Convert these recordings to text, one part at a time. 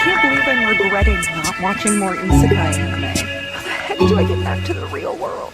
can't believe I'm regretting not watching more Isekai anime. How the heck do I get back to the real world?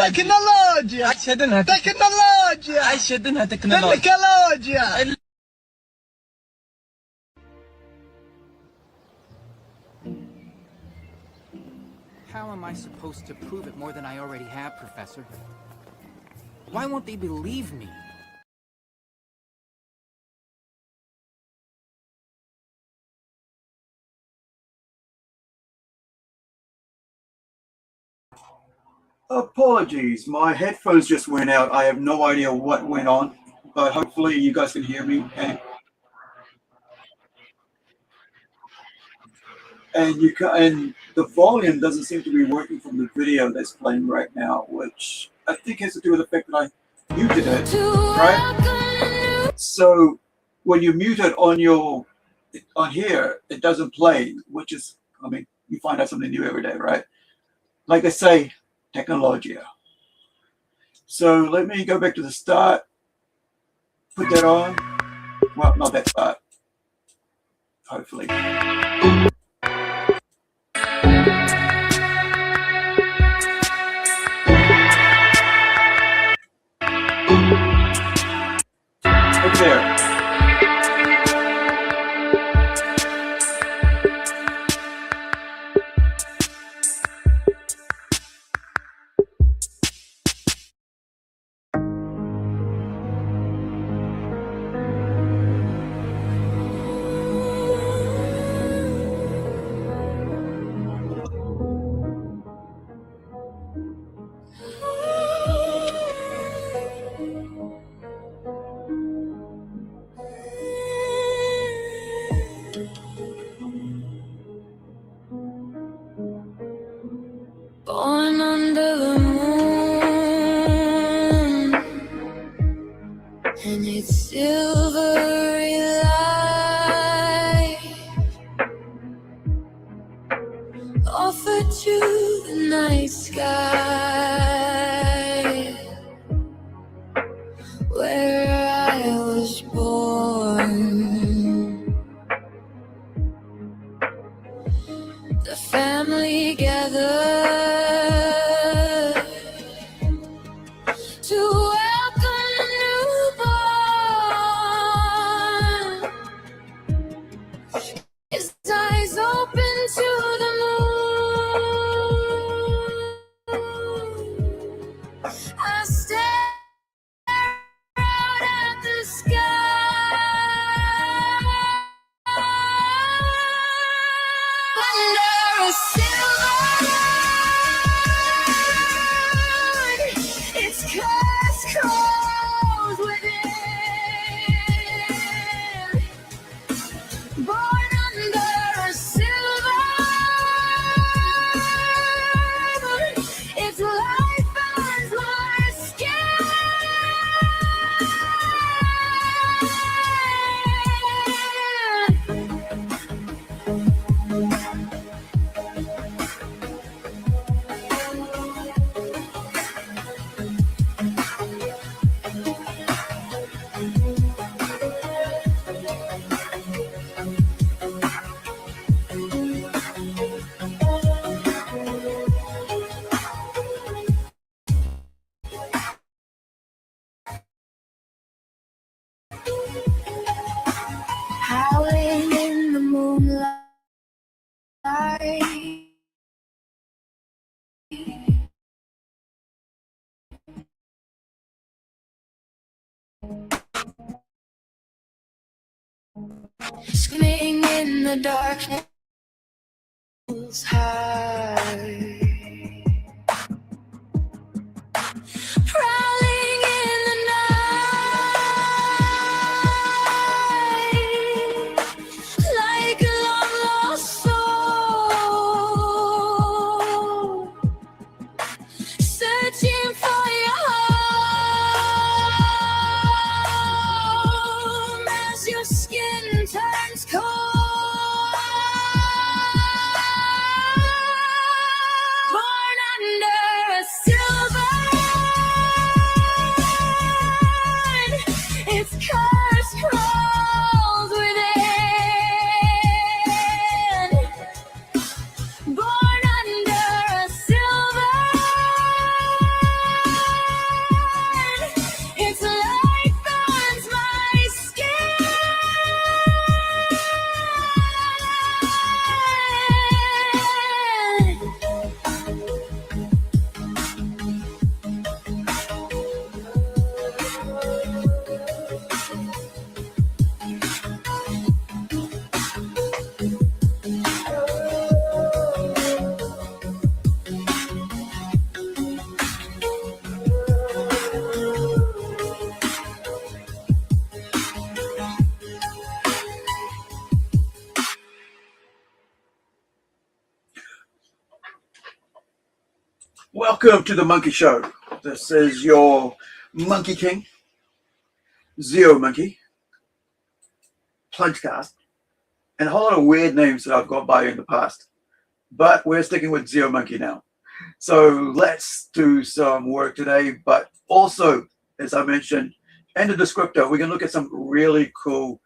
تكنولوجيا أشهد إنها تكنولوجيا. How am I supposed to prove it more than I already have, Professor? Why won't they believe me? Apologies, my headphones just went out. I have no idea what went on, but hopefully you guys can hear me. And the volume doesn't seem to be working from the video that's playing right now, which I think has to do with the fact that I muted it, right? So when you mute it on here, it doesn't play, which is, I mean, you find out something new every day, right? Like I say, Technologia. So let me go back to the start, put that on. Well, not that start, hopefully. Over there. Born under the moon and its silvery light, offered to the night sky where I was born. The family gathered to welcome the newborn. His eyes open to the moon. screaming in the darkness high. Prowling in the night like a long lost soul, searching for your home as your skin turns cold. Born under a silver, its curse crawls within. Born under a silver, its light burns my skin. Welcome to the Monkey Show. This is your Monkey King, Zeomonkey, Plungecast, and a whole lot of weird names that I've got by in the past. But we're sticking with Zeomonkey now. So let's do some work today. But also, as I mentioned, in the descriptor, we can look at some really cool,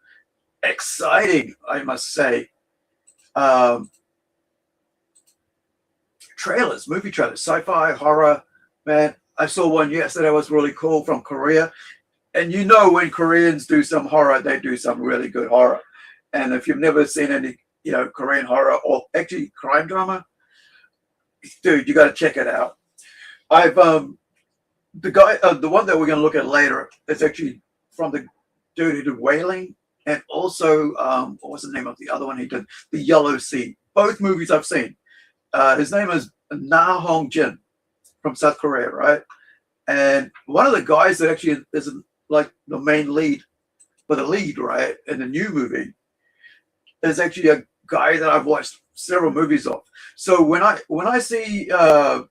exciting, I must say, trailers, movie trailers, sci-fi, horror. Man, I saw one yesterday that was really cool from Korea. And you know, when Koreans do some horror, they do some really good horror. And if you've never seen any, Korean horror or actually crime drama, dude, you got to check it out. I've the one that we're going to look at later is actually from the dude who did Wailing, and also what was the name of the other one he did? The Yellow Sea. Both movies I've seen. His name is Na Hong Jin from South Korea, right? And one of the guys that actually is like the main lead, for the lead, right, in the new movie, is actually a guy that I've watched several movies of. So when I see a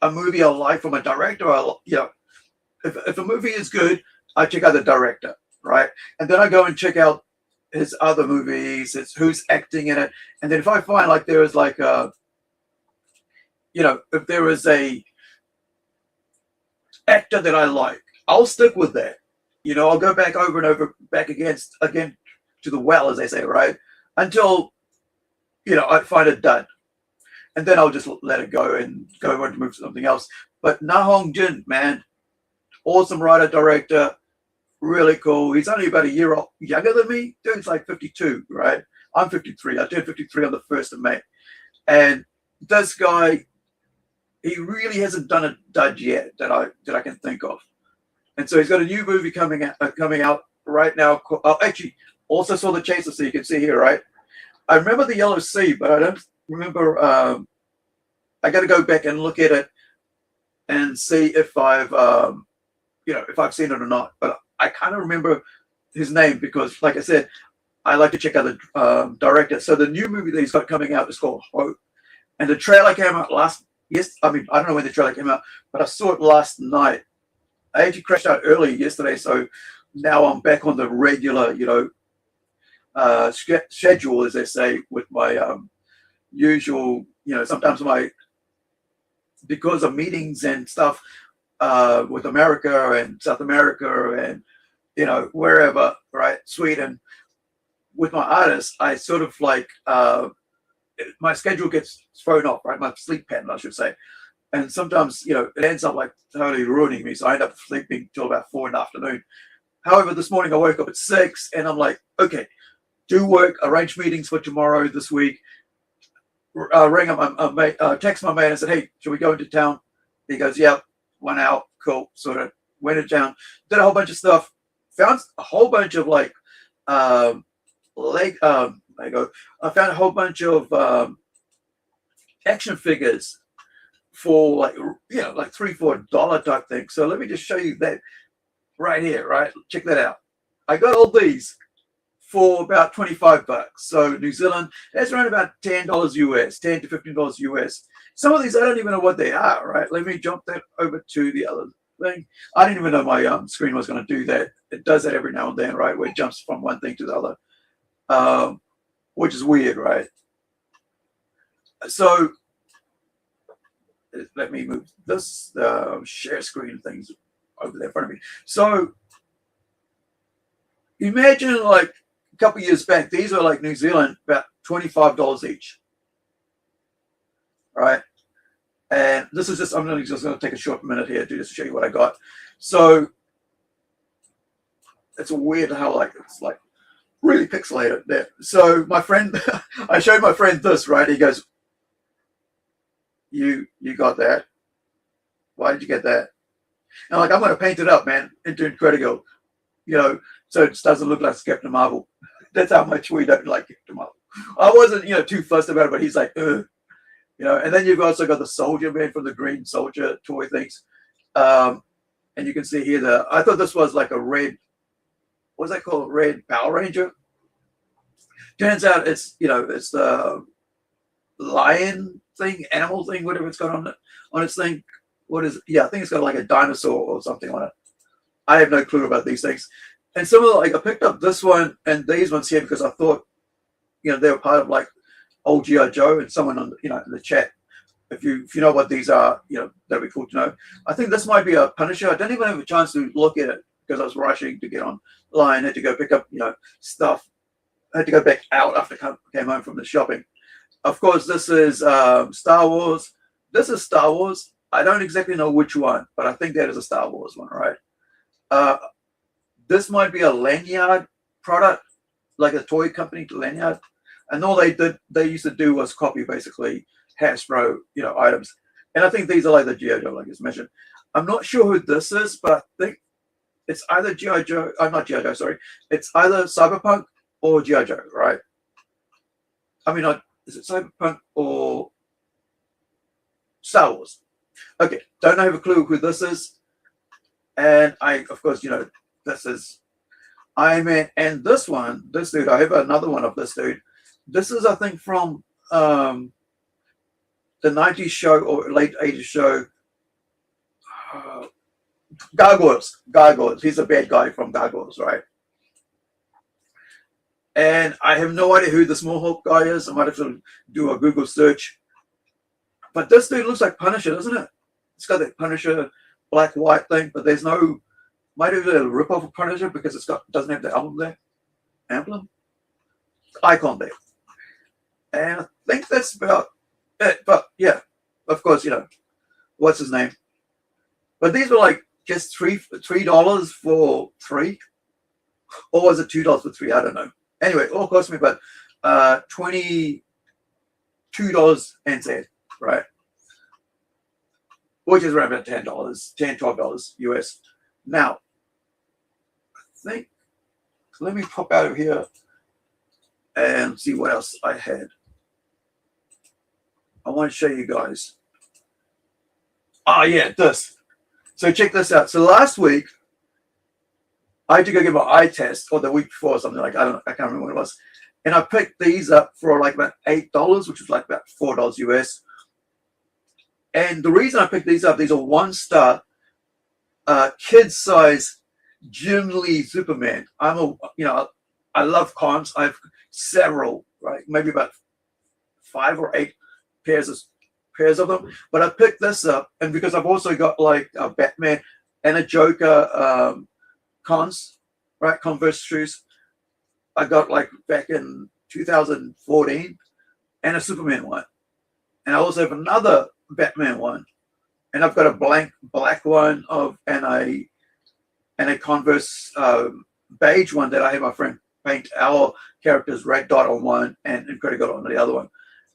movie I like from a director, if a movie is good, I check out the director, right? And then I go and check out his other movies, who's acting in it. And then if I find like there is like if there is a actor that I like, I'll stick with that. I'll go back over and over, back again to the well, as they say, right? Until, I find it done. And then I'll just let it go and go on to move to something else. But Na Hong Jin, man, awesome writer, director, really cool. He's only about a year younger than me. Dude's like 52, right? I'm 53. I turned 53 on the 1st of May. And this guy, he really hasn't done a dud yet that I can think of. And so he's got a new movie coming out right now. Actually, also saw The Chaser, so you can see here, right? I remember The Yellow Sea, but I don't remember. I got to go back and look at it and see if I've seen it or not. But I kind of remember his name because, like I said, I like to check out the director. So the new movie that he's got coming out is called Hope. And the trailer came out I don't know when the trailer came out, but I saw it last night. I actually crashed out early yesterday, so now I'm back on the regular, schedule, as they say, with my usual, sometimes because of meetings and stuff with America and South America and, wherever, right, Sweden, with my artists, I sort of like, my schedule gets thrown off, right, my sleep pattern, I should say. And sometimes, it ends up like totally ruining me. So I end up sleeping till about 4 in the afternoon. However, this morning I woke up at 6 and I'm like, okay, do work, arrange meetings for tomorrow, this week. Rang up my mate, text my mate and said, hey, should we go into town? He goes, yeah, 1 hour, cool. Sort of went into town, did a whole bunch of stuff. found a whole bunch of like Lego. I found a whole bunch of action figures for like like $3-4 type thing. So let me just show you that right here. Right, check that out. I got all these for about $25. So New Zealand, that's around about $10 US, $10 to $15 US. Some of these I don't even know what they are. Right, let me jump that over to the other thing. I didn't even know my screen was going to do that. It does that every now and then, right, where it jumps from one thing to the other, which is weird, right? So let me move this share screen things over there in front of me. So imagine like a couple of years back, these were like New Zealand, about $25 each, right? And this is just, I'm just going to take a short minute here to just show you what I got. So it's weird how like it's like really pixelated there. So my friend, I showed my friend this, right? He goes, you got that? Why did you get that? And I'm like, I'm going to paint it up, man, into Incredible, so it doesn't look like Captain Marvel. That's how much we don't like Captain Marvel. I wasn't, too fussed about it, but he's like, ugh. And then you've also got the Soldier Man from the Green Soldier toy things. And you can see here, I thought this was like a red, what's that called? Red Power Ranger. Turns out it's, it's the lion thing, animal thing, whatever it's got on its thing. What is it? Yeah, I think it's got like a dinosaur or something on it. I have no clue about these things. And some of the, like, I picked up this one and these ones here because I thought, they were part of like old G.I. Joe, and someone on in the chat, if you know what these are, that'd be cool to know. I think this might be a Punisher. I didn't even have a chance to look at it because I was rushing to get online. Had to go pick up stuff. I had to go back out after I came home from the shopping. Of course, this is Star Wars. This is Star Wars. I don't exactly know which one, but I think that is a Star Wars one, right? This might be a lanyard product, like a toy company lanyard. And all they used to do was copy basically Hasbro, items. And I think these are like the G.I. Joe, like I just mentioned. I'm not sure who this is, but I think it's either G.I. Joe, not G.I. Joe, sorry. It's either Cyberpunk or G.I. Joe, right? I mean, is it Cyberpunk or Star Wars? Okay, don't have a clue who this is. And of course, this is Iron Man. And this dude, I have another one of this dude. This is, I think, from the 90s show or late 80s show, Gargoyles. He's a bad guy from Gargoyles, right? And I have no idea who this Mohawk guy is. I might have to do a Google search. But this dude looks like Punisher, doesn't it? It's got that Punisher black-white thing, but there's no, might have a rip-off of Punisher because doesn't have the emblem, icon there. And I think that's about it. But yeah, of course, what's his name? But these were like just $3 for 3, or was it $2 for 3? I don't know. Anyway, it all cost me about $22 and cents, right? Which is around about $10-12 US. Now, I think, let me pop out of here and see what else I had. I want to show you guys. Oh yeah, this. So check this out. So last week, I had to go get my eye test, or the week before or something like, I can't remember what it was. And I picked these up for like about $8, which was like about $4 US. And the reason I picked these up, these are 1-star, kid size Jim Lee Superman. I love cons. I have several, right? Maybe about 5 or 8 pairs of them. But I picked this up, and because I've also got like a Batman and a Joker cons, right? Converse shoes. I got like back in 2014, and a Superman one. And I also have another Batman one, and I've got a black one and a Converse beige one that I had my friend paint our characters Red Dot on one and Incredible on the other one.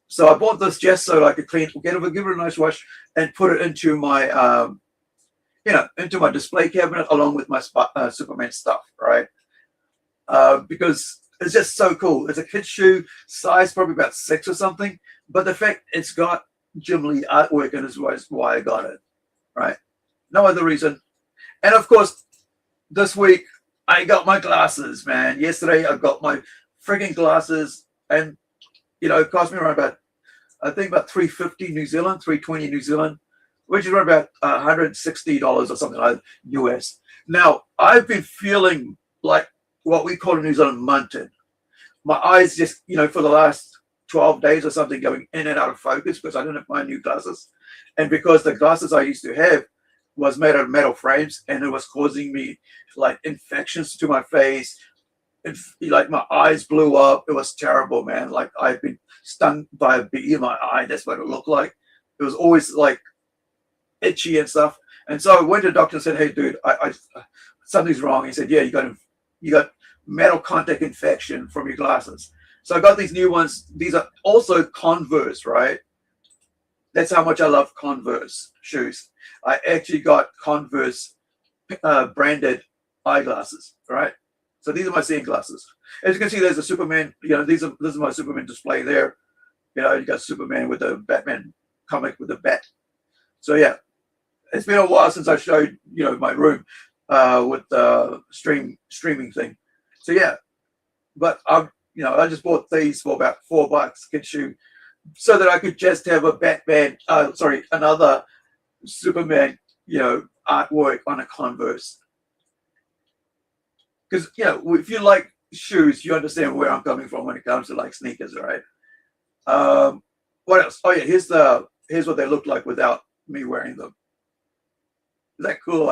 So I bought this just so I could give it a nice wash and put it into my into my display cabinet along with my Superman stuff, right? Because it's just so cool. It's a kid's shoe, size probably about 6 or something, but the fact it's got Jim Lee artwork in it is why I got it, right? No other reason. And of course, this week I got my glasses, man. Yesterday I got my frigging glasses, and it cost me around about, I think about 350 New Zealand, 320 New Zealand, which is around about $160 or something like US. Now I've been feeling like what we call in New Zealand munted. My eyes just, for the last 12 days or something, going in and out of focus because I didn't have my new glasses. And because the glasses I used to have was made out of metal frames, and it was causing me like infections to my face. And like my eyes blew up. It was terrible, man. Like I've been stung by a bee in my eye. That's what it looked like. It was always like itchy and stuff. And so I went to the doctor and said, "Hey, dude, I something's wrong." He said, "Yeah, you got metal contact infection from your glasses." So I got these new ones. These are also Converse, right? That's how much I love Converse shoes. I actually got Converse branded eyeglasses, right? So these are my seeing glasses. As you can see, there's a Superman. This is my Superman display there. You got Superman with the Batman comic with the bat. So yeah, it's been a while since I showed my room with the streaming thing. So yeah, but I just bought these for about $4, kid shoe, so that I could just have a Batman, another Superman, artwork on a Converse. Because if you like shoes, you understand where I'm coming from when it comes to like sneakers, right? What else? Oh yeah, here's what they look like without me wearing them. Is that cool?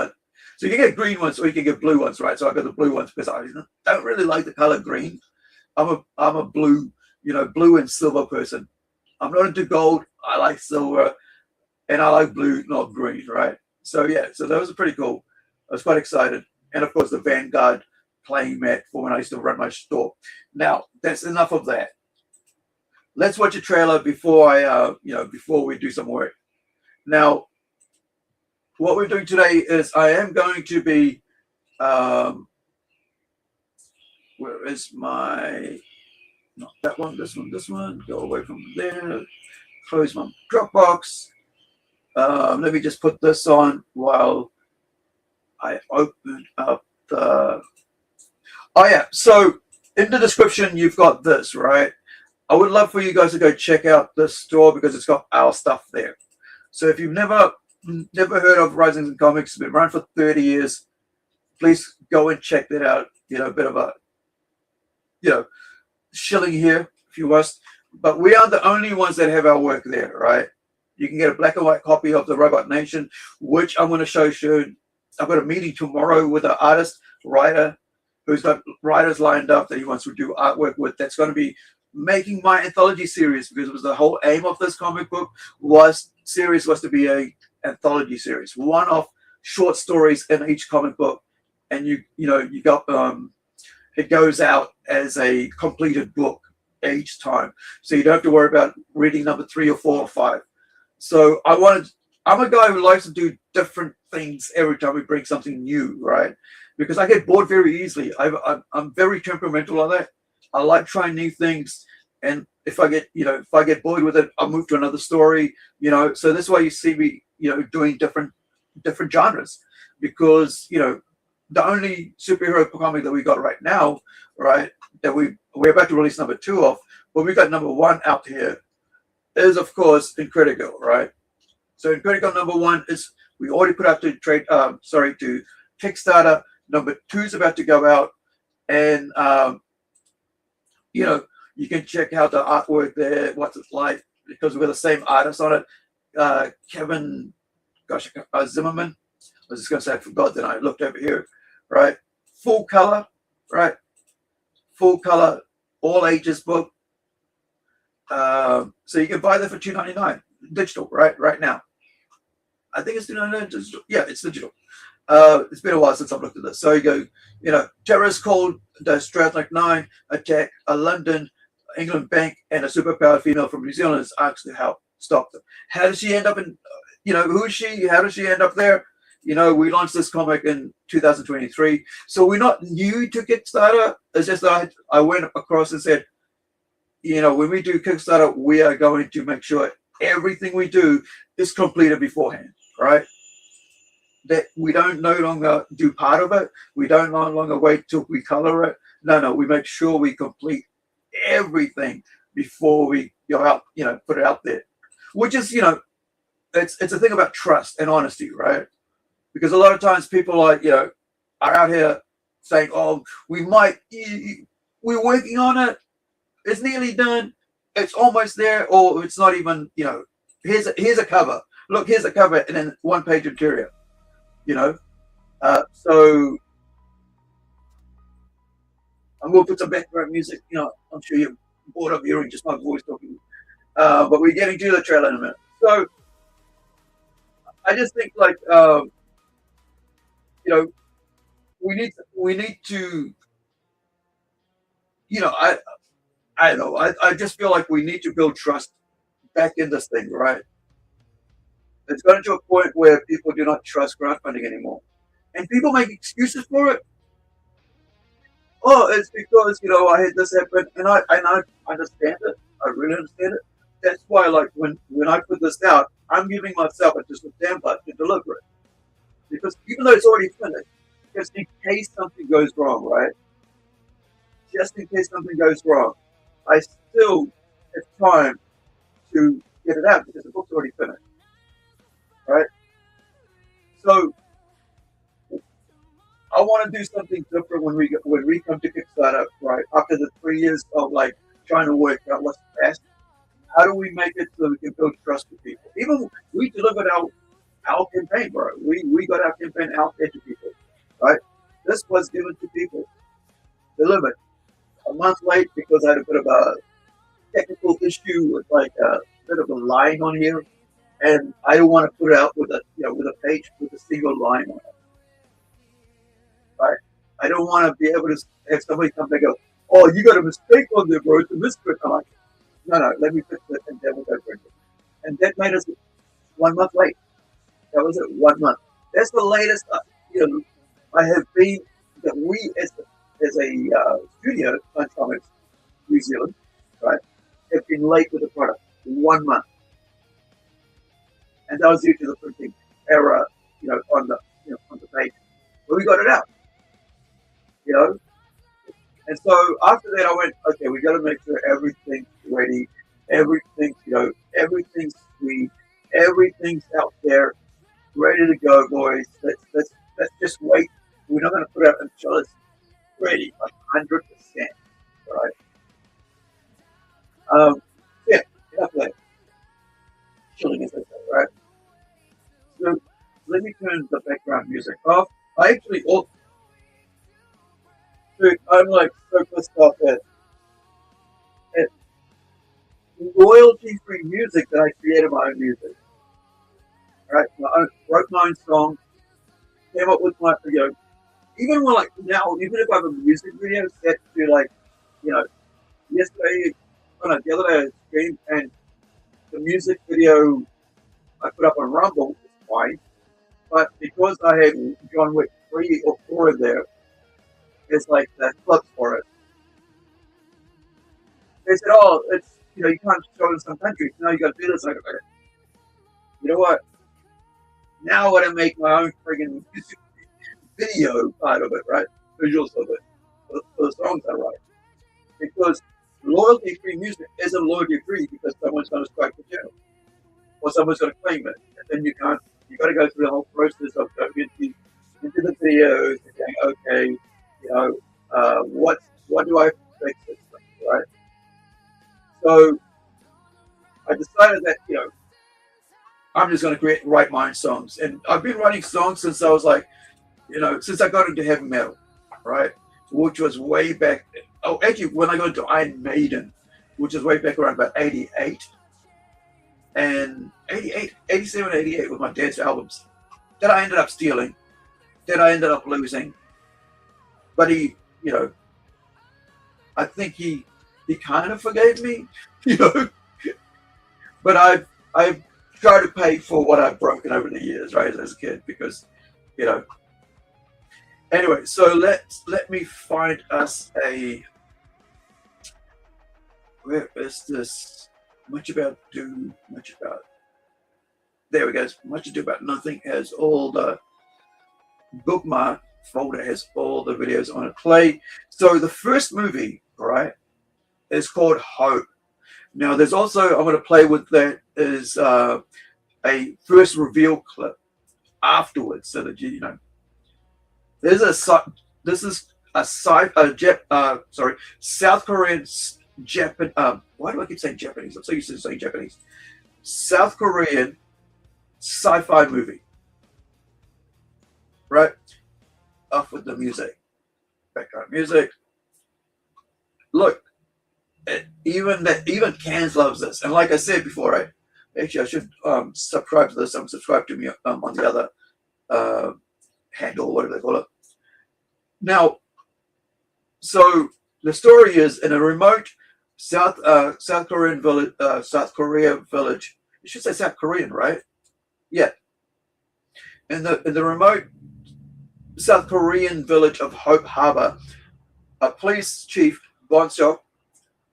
So you can get green ones or you can get blue ones, right? So I got the blue ones because I don't really like the color green. I'm a blue, blue and silver person. I'm not into gold. I like silver, and I like blue, not green, right? So yeah, so those are pretty cool. I was quite excited, and of course the Vanguard playing mat for when I used to run my store. Now that's enough of that. Let's watch a trailer before before we do some work. Now, what we're doing today is I am going to be, where is my, not that one, this one, go away from there, close my Dropbox. Let me just put this on while I open up the, oh yeah, so in the description you've got this, right? I would love for you guys to go check out this store because it's got our stuff there. So if you've never heard of Risings in Comics, it's been around for 30 years. Please go and check that out. A bit of a, shilling here if you must. But we are the only ones that have our work there, right? You can get a black and white copy of the Robot Nation, which I'm going to show soon. I've got a meeting tomorrow with an artist, writer, who's got writers lined up that he wants to do artwork with. That's going to be making my anthology series, because it was the whole aim of this comic book was to be a anthology series, one of short stories in each comic book, and you got it goes out as a completed book each time, so you don't have to worry about reading number 3 or 4 or 5. So I'm a guy who likes to do different things every time we bring something new, right? Because I get bored very easily. I'm very temperamental on that. I like trying new things, and if I get bored with it, I'll move to another story. So that's why you see me, doing different genres, because the only superhero comic that we got right now, right, that we're about to release number 2 of, but we got number 1 out here, is of course Incredible, right? So Incredible number 1 is we already put out to Kickstarter. Number 2 is about to go out, and you can check out the artwork there, what's it like, because we've got the same artist on it, Kevin, Zimmerman. I was just going to say I forgot, then I looked over here, right? Full color, right? Full color, all ages book. So you can buy that for $2.99 digital, right now. I think it's $2.99 digital. Yeah, it's digital. It's been a while since I've looked at this. So you go, terrorists called the Stratton 9 attack a London, England bank, and a superpowered female from New Zealand is asked to help stop them. How does she end up in, who is she? How does she end up there? You know, we launched this comic in 2023, so we're not new to Kickstarter. It's just that I went across and said, you know, when we do Kickstarter, we are going to make sure everything we do is completed beforehand, right? That we don't no longer do part of it. We don't no longer wait till we color it. No, we make sure we complete everything before we put it out there. Which is, it's a thing about trust and honesty, right? Because a lot of times people are out here saying, oh, we're working on it. It's nearly done. It's almost there, or it's not even, here's a cover. Look, here's a cover and then 1-page interior, So I'm going to put some background music. I'm sure you're bored of hearing just my voice talking. But we're getting to the trailer in a minute. So I just think we need to, I don't know. I just feel like we need to build trust back in this thing, right? It's gotten to a point where people do not trust crowdfunding anymore. And people make excuses for it. Oh, it's because, I had this happen. And I understand it. I really understand it. That's why, when I put this out, I'm giving myself just a template to deliver it. Because even though it's already finished, just in case something goes wrong, right? Just in case something goes wrong, I still have time to get it out because the book's already finished, right? So I want to do something different when we come to Kickstarter, right? After the 3 years of trying to work out what's best, how do we make it so we can build trust with people? Even we delivered our campaign, bro. We got our campaign out there to people, right? This was given to people, delivered. A month late because I had a bit of a technical issue with a bit of a line on here, and I don't want to put it out with a page with a single line on it. Right? I don't want to be able to have somebody come and go, "Oh, you got a mistake on there, bro. It's a misprint." I'm like, no, let me fix it, and then we'll go print it. And that made us 1 month late. That was it, 1 month. That's the latest. I have been that we as a studio, Punch Comics New Zealand, right, have been late with the product 1 month, and that was due to the printing error, on the page. But we got it out, And so after that, I went, okay, we got to make sure everything's ready, everything's everything's sweet, everything's out there, ready to go, boys. Let's just wait. We're not going to put it out until it's ready, 100%, right? Yeah, enough of that. Chilling as I say, right? So let me turn the background music off. I actually also, dude, I'm so pissed off at royalty-free music that I created my own music. Right? Wrote my own song, came up with my, even when now, even if I have a music video set to yesterday, the other day I streamed, and the music video I put up on Rumble is fine, but because I had John Wick 3 or 4 in there, it's the clips for it. They said, oh, it's, you can't show it in some countries. No, you got to do this. I go, okay. You know what? Now I want to make my own friggin' music video part of it, right? Visuals of it, for the songs I write. Because royalty-free music isn't royalty-free because someone's going to strike the channel, or someone's going to claim it, and then you got to go through the whole process of going into the videos and saying, okay, what do I fix this thing, right? So I decided that I'm just going to write my own songs, and I've been writing songs since I was since I got into heavy metal, right? Which was way back. Oh, actually, when I got into Iron Maiden, which is way back around about 88. And 88, 87, 88 were my dad's albums that I ended up stealing, that I ended up losing. But he, I think he kind of forgave me, But I've tried to pay for what I've broken over the years, right, as a kid, because you know. Anyway, so let me find us a. Where is this? Much about do, much about. There we go. Much ado about nothing has all the bookmark folder has all the videos on it. Play. So the first movie, right, is called Hope. Now there's also, I'm going to play with that is a first reveal clip afterwards, so that you know. This is a South Korean Japan. Why do I keep saying Japanese? I'm so used to saying Japanese. South Korean sci-fi movie. Right? Off with the music. Background music. Look, even Cans loves this. And like I said before, right? Actually, I should subscribe to this. I'm subscribed to me on the other handle, whatever they call it. Now, so the story is in a remote South Korean village, South Korea village. You should say South Korean, right? Yeah. In the remote South Korean village of Hope Harbor, a police chief, Bonseo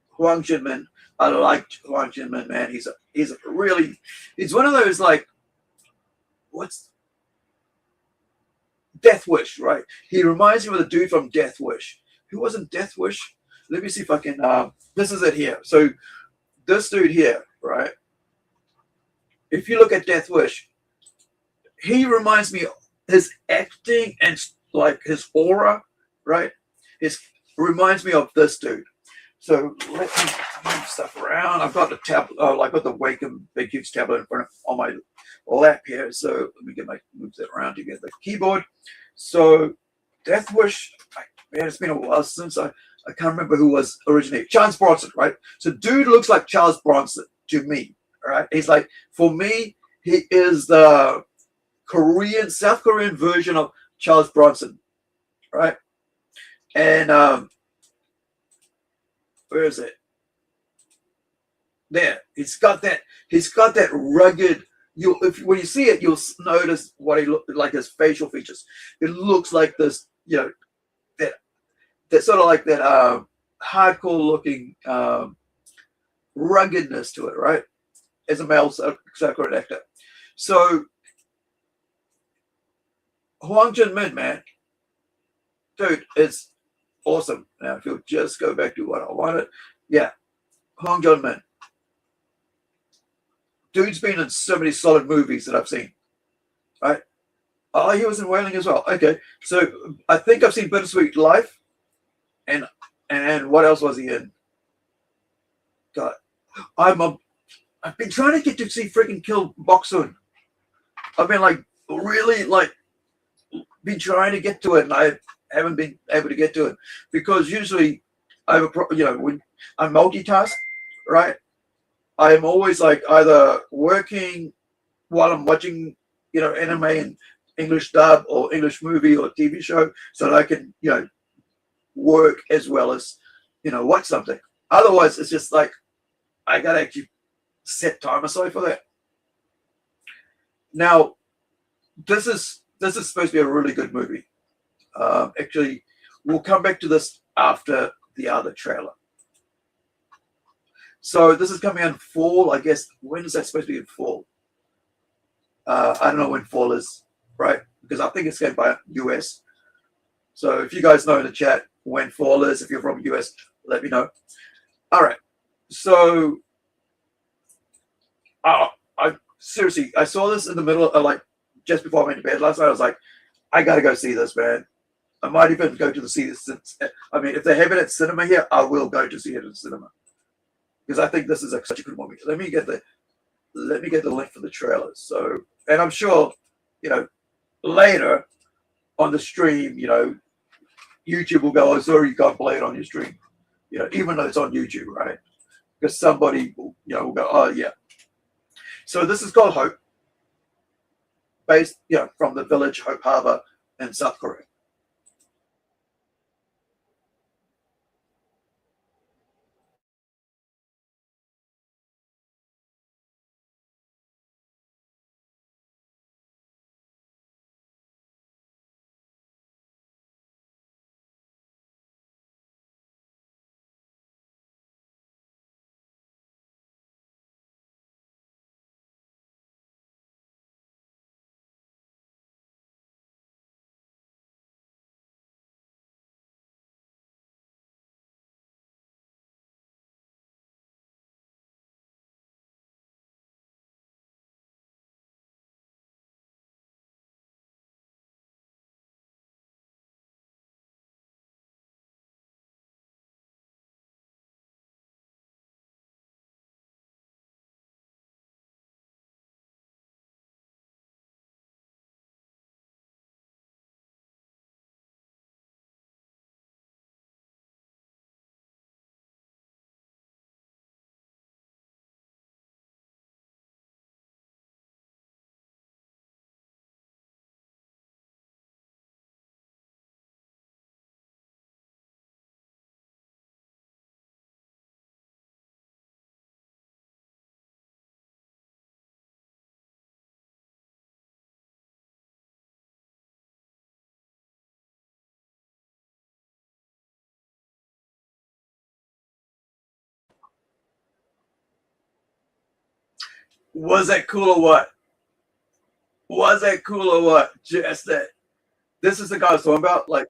Hwang Jinmin. I like Hwang Jinmin, man. He's one of those, like, what's Death Wish, right? He reminds me of the dude from Death Wish. Who wasn't Death Wish? Let me see if I can. This is it here. So this dude here, right? If you look at Death Wish, he reminds me of his acting and like his aura, right? Reminds me of this dude. So let me move stuff around. I've got the tablet. I've got the Wacom Big Huge tablet in front of on my lap here. So let me move that around to get the keyboard. So Death Wish, man, it's been a while since I can't remember who was originally. Charles Bronson, right? So dude looks like Charles Bronson to me, right? He's like, for me, he is the South Korean version of Charles Bronson, right? And where is it? There. He's got that rugged. When you see it, you'll notice what he looked like, his facial features. It looks like this, you know, that sort of like that hardcore looking ruggedness to it, right? As a male South Korean actor. So Hwang Jinmin, man, dude, it's awesome. Now, if you'll just go back to what I wanted, yeah, Hwang Jinmin. Dude's been in so many solid movies that I've seen, right? Oh, he was in Wailing as well. Okay, so I think I've seen Bittersweet Life, and what else was he in? God, I've been trying to get to see freaking Kill Boksoon. I've been like really like been trying to get to it, and I haven't been able to get to it because usually when I multitask, right? I am always like either working while I'm watching, anime and English dub or English movie or TV show, so that I can, work as well as, watch something. Otherwise, it's just like I gotta actually set time aside for that. Now, this is supposed to be a really good movie. Actually, we'll come back to this after the other trailer. So this is coming out in fall, I guess. When is that supposed to be in fall? I don't know when fall is, right? Because I think it's going by US. So if you guys know in the chat when fall is, if you're from US, let me know. All right. So I seriously, I saw this in the middle of like just before I went to bed last night. I was like, I got to go see this, man. I might even go to see this. I mean, if they have it at cinema here, I will go to see it at cinema. Because I think this is such a good movie. Let me get the link for the trailers. So, and I'm sure, later on the stream, YouTube will go, "Oh, sorry, you can't play it on your stream," even though it's on YouTube, right? Because somebody will go, "Oh, yeah." So this is called Hope, based, from the village Hope Harbor in South Korea. Was that cool or what? Was that cool or what? Just that. This is the guy I was talking about, like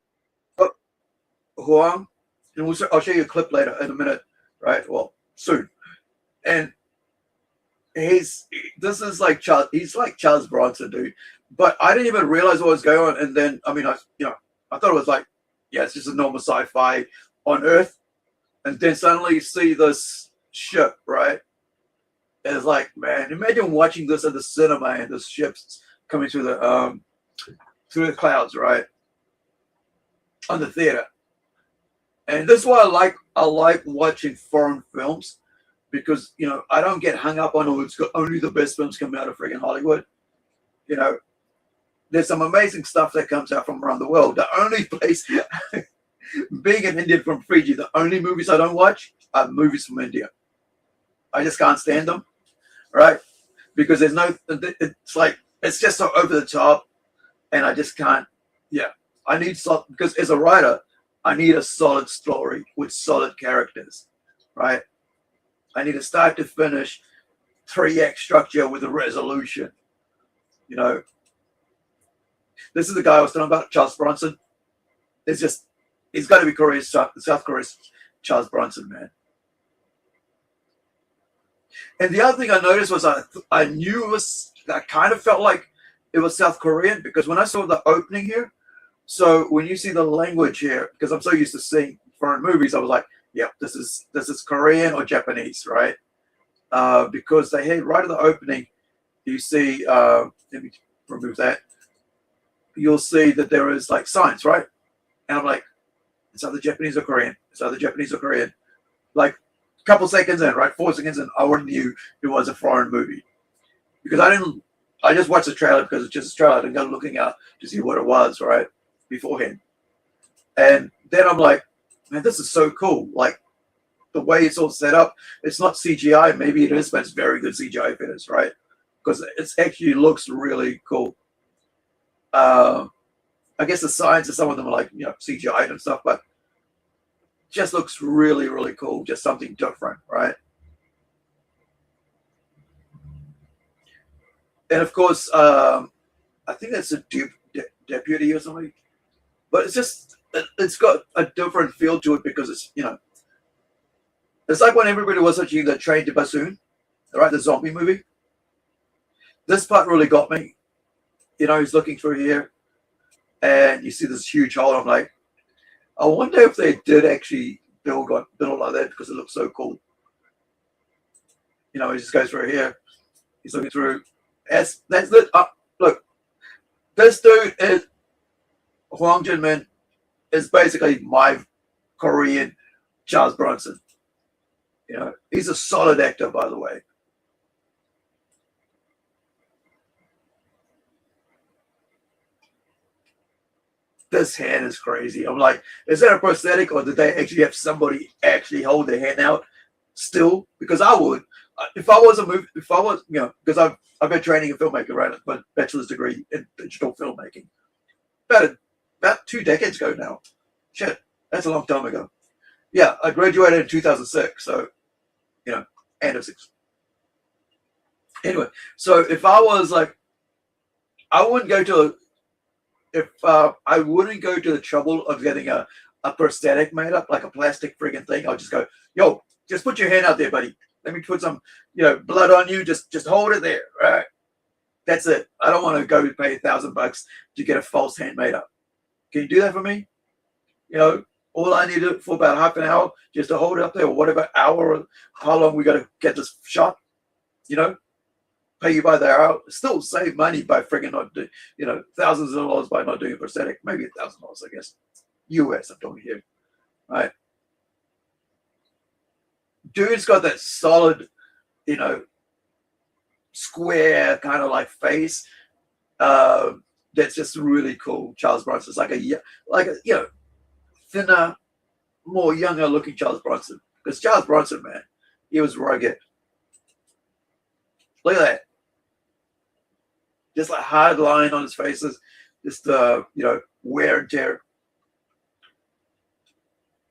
Huang, and I'll show you a clip later in a minute, right? Well, soon. And this is like he's like Charles Bronson, dude. But I didn't even realize what was going on, and then I thought it was like, yeah, it's just a normal sci-fi on Earth, and then suddenly you see this ship, right? And it's like, man, imagine watching this at the cinema and this ship's coming through the clouds, right? On the theater. And this is why I like watching foreign films, because I don't get hung up on it's got only the best films coming out of friggin' Hollywood. There's some amazing stuff that comes out from around the world. The only place, being an Indian from Fiji, the only movies I don't watch are movies from India. I just can't stand them, right? Because there's no, it's just so over the top, and I just can't. Yeah, I need because as a writer, I need a solid story with solid characters, right? I need a start to finish 3-act structure with a resolution. This is the guy I was talking about, Charles Bronson. He's got to be South Korea's Charles Bronson, man. And the other thing I noticed was I knew I kind of felt like it was South Korean, because when I saw the opening here, so when you see the language here, because I'm so used to seeing foreign movies, I was like, yep, this is Korean or Japanese, right? Because they had right at the opening, you see, let me remove that. You'll see that there is like signs, right? And I'm like, it's either Japanese or Korean. It's either Japanese or Korean. Like a couple seconds in, right? 4 seconds in, I already knew it was a foreign movie. Because I just watched the trailer because it's just a trailer. I didn't go looking out to see what it was, right? Beforehand. And then I'm like, man, this is so cool. Like the way it's all set up, it's not CGI. Maybe it is, but it's very good CGI if it is, right? Because it actually looks really cool. I guess the signs of some of them are like, CGI and stuff, but just looks really, really cool. Just something different, right? And of course, I think that's a deputy or something, but it's got a different feel to it because it's like when everybody was watching the Train to Busan, right? The zombie movie. This part really got me. He's looking through here, and you see this huge hole. I'm like, I wonder if they did actually build like that because it looks so cool. He just goes through here. He's looking through. That's it. Look, this dude is Hwang Jin-min is basically my Korean Charles Bronson. He's a solid actor, by the way. This hand is crazy. I'm like, is that a prosthetic, or did they actually have somebody actually hold their hand out still? Because I would, if I was because I've been training in filmmaking, right? My bachelor's degree in digital filmmaking. About 2 decades ago now. Shit, that's a long time ago. Yeah, I graduated in 2006, so end of 6. Anyway, so if I was like, I wouldn't go to the trouble of getting a prosthetic made up, like a plastic friggin' thing. I'll just go, yo, just put your hand out there, buddy. Let me put some, blood on you. Just hold it there, right? That's it. I don't want to go pay $1,000 to get a false hand made up. Can you do that for me? All I need for about half an hour just to hold it up there, or whatever hour, or how long we got to get this shot. Pay you by the hour. Still save money by friggin' not doing, thousands of dollars by not doing a prosthetic. Maybe $1,000, I guess. US, I'm talking here, right? Dude's got that solid, square kind of like face. That's just really cool. Charles Bronson's like a thinner, more younger looking Charles Bronson. Because Charles Bronson, man, he was rugged. Look at that. Just like hard line on his faces, just wear and tear.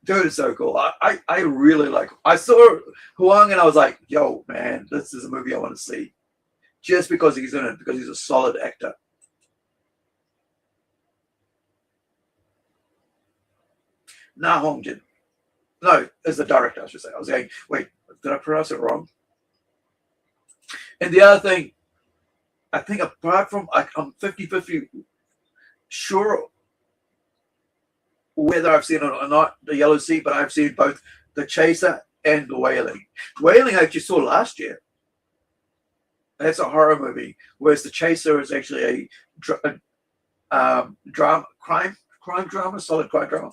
Dude, it's so cool. I really like. I saw Huang and I was like, yo, man, this is a movie I want to see. just because he's in it, because he's a solid actor. Na Hongjin. No, as the director, I should say. I was saying, wait, did I pronounce it wrong? And the other thing, I think apart from, I'm 50-50 sure whether I've seen it or not, the Yellow Sea, but I've seen both The Chaser and The Wailing. Wailing I actually saw last year. That's a horror movie, whereas The Chaser is actually a drama, crime drama, solid crime drama.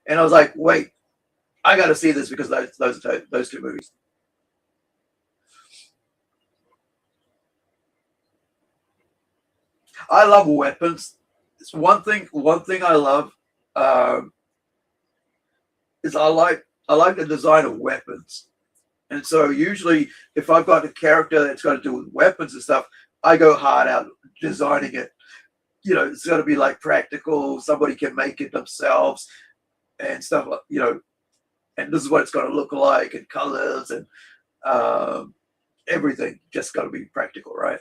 And I was like, wait, I got to see this because those two movies. I love weapons. It's one thing I love is I like the design of weapons. And so usually if I've got a character that's got to do with weapons and stuff, I go hard out designing it. You know, it's got to be like practical. Somebody can make it themselves and stuff like, you know, and this is what it's got to look like, and colors and everything just got to be practical, right?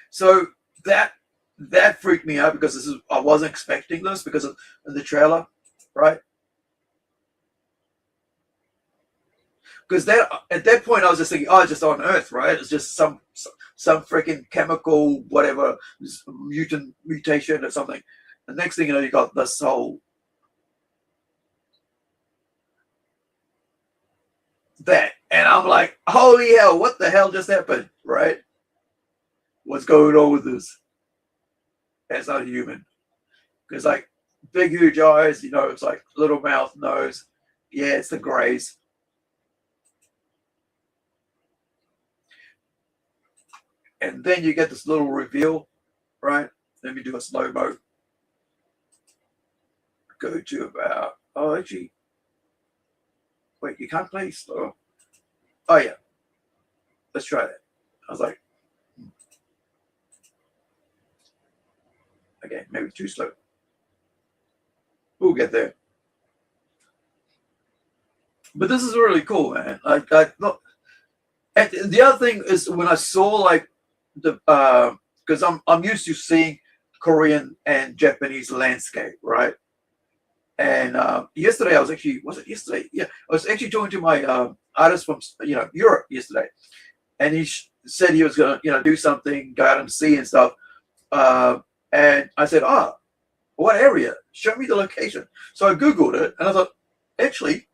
So that freaked me out because I wasn't expecting this because of the trailer, right? Because at that point I was just thinking, oh, it's just on Earth, right? It's just some freaking chemical, whatever, mutation or something. The next thing you know, you got this whole that, and I'm like, holy hell, what the hell just happened, right? What's going on with this? That's not human. Because like big, huge eyes, you know, it's like little mouth, nose. Yeah, it's the Greys. And then you get this little reveal, right? Let me do a slow-mo. Go to about, oh, actually, wait, you can't play slow. Oh, yeah. Let's try that. I was like, okay, maybe too slow. We'll get there. But this is really cool, man. Like, and the other thing is when I saw like the because I'm used to seeing Korean and Japanese landscape, right? And yesterday I was actually, was it yesterday? Yeah, I was actually talking to my artist from Europe yesterday, and he said he was gonna do something, go out and see and stuff. And I said, what area? Show me the location. So I Googled it, and I thought, actually,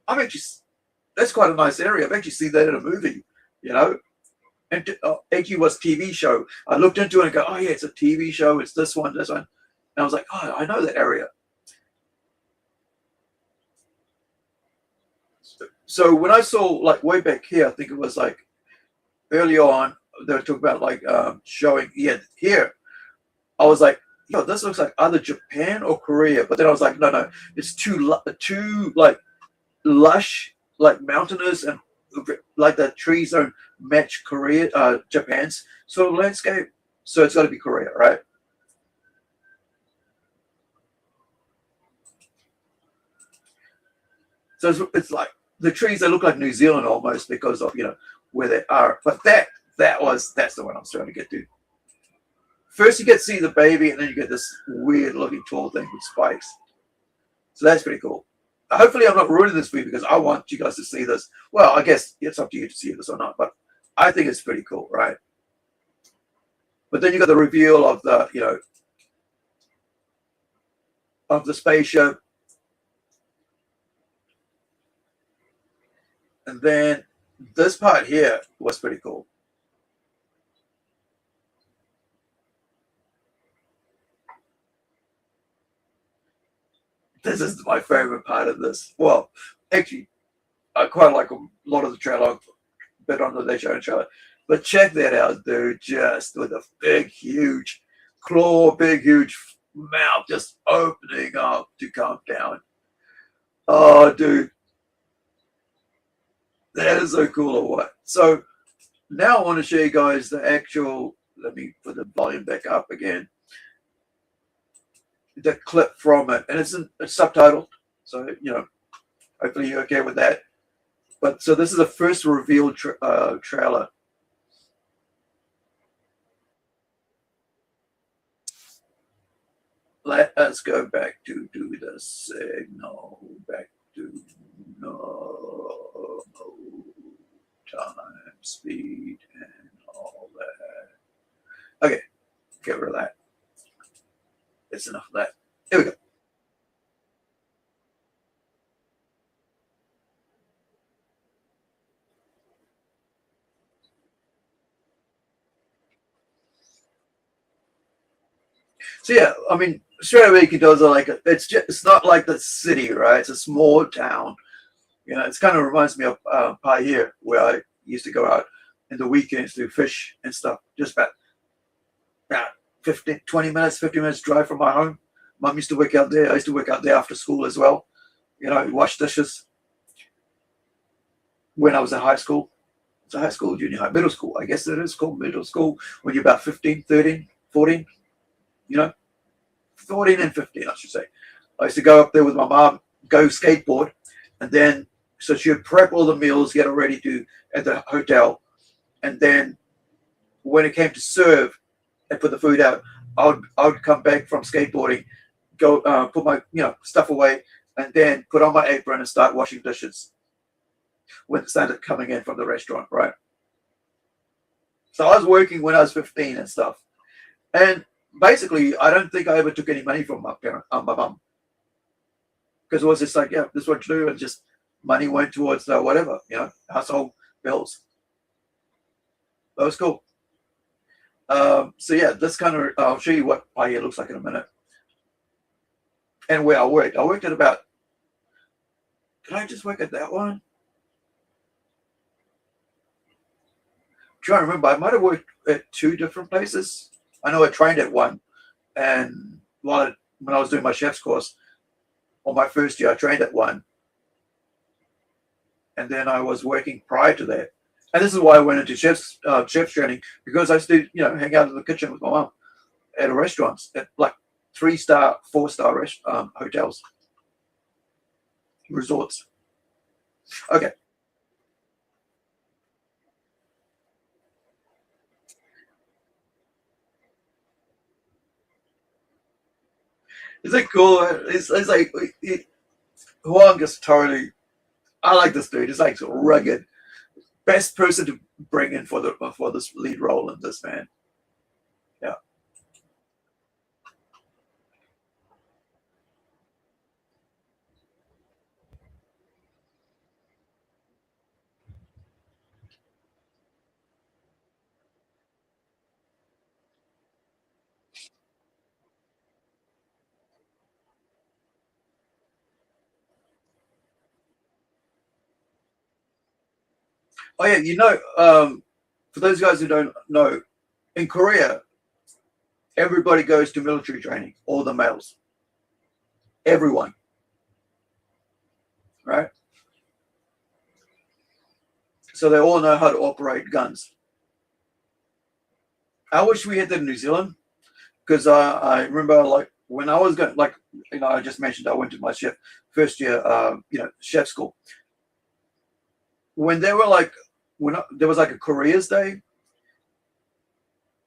that's quite a nice area. I've actually seen that in a movie, you know. And actually was TV show. I looked into it and go, oh yeah, it's a TV show. It's this one. And I was like, oh, I know that area. So when I saw like way back here, I think it was like early on, they were talking about like showing here. I was like, yo, this looks like either Japan or Korea. But then I was like, no, it's too like lush, like mountainous, and like the trees don't match Japan's sort of landscape. So it's got to be Korea, right? So it's like the trees, they look like New Zealand almost because of where they are. But that's the one I'm starting to get to. First, you get to see the baby, and then you get this weird-looking tall thing with spikes. So that's pretty cool. Hopefully, I'm not ruining this for you because I want you guys to see this. Well, I guess it's up to you to see this or not, but I think it's pretty cool, right? But then you got the reveal of the, of the spaceship, and then this part here was pretty cool. This is my favorite part of this. Well, actually, I quite like a lot of the trailer, a bit under the show and trailer. But check that out, dude. Just with a big, huge claw, big, huge mouth just opening up to come down. Oh, dude. That is so cool or what? So now I want to show you guys the actual, let me put the volume back up again. The clip from it, and it's subtitled, so Hopefully you're okay with that. But so this is the first reveal trailer. Let us go back to do the signal. Back to normal time, speed, and all that. Okay, get rid of that. That's enough of that. Here we go. So yeah, I mean, straight away you can tell it's like it's not like the city, right? It's a small town. You know, it's kind of reminds me of Pai here, where I used to go out in the weekends to fish and stuff. Just about 15, 20 minutes, 50 minutes drive from my home. Mum used to work out there. I used to work out there after school as well. You know, wash dishes when I was in high school. It's a high school, junior high, middle school. I guess it is called middle school when you're about 15, 13, 14. You know, 14 and 15, I should say. I used to go up there with my mom, go skateboard, and then so she would prep all the meals, get it ready at the hotel, and then when it came to serve and put the food out, I would come back from skateboarding, go put my stuff away, and then put on my apron and start washing dishes when it started coming in from the restaurant, right? So I was working when I was 15 and stuff, and basically, I don't think I ever took any money from my mum, because it was just like, yeah, this is what you do, and just money went towards whatever, household bills. That was cool. So yeah, this kind of, I'll show you what my hair looks like in a minute, and where I worked. I worked at about. Did I just work at that one? I'm trying to remember. I might have worked at 2 different places. I know I trained at one, and when I was doing my chef's course, on my first year, I trained at one, and then I was working prior to that. And this is why I went into chef's training, because I used to, hang out in the kitchen with my mom at restaurants, at like 3-star, 4-star hotels, resorts. Okay. Is it cool? It's like Huang is totally. I like this dude. He's like so rugged. Best person to bring in for this lead role in this, man. Yeah. Oh yeah, for those guys who don't know, in Korea, everybody goes to military training. All the males, everyone, right? So they all know how to operate guns. I wish we had that in New Zealand, because I remember like when I was going, like I just mentioned I went to my first year, chef school. When they were like, there was like a careers day.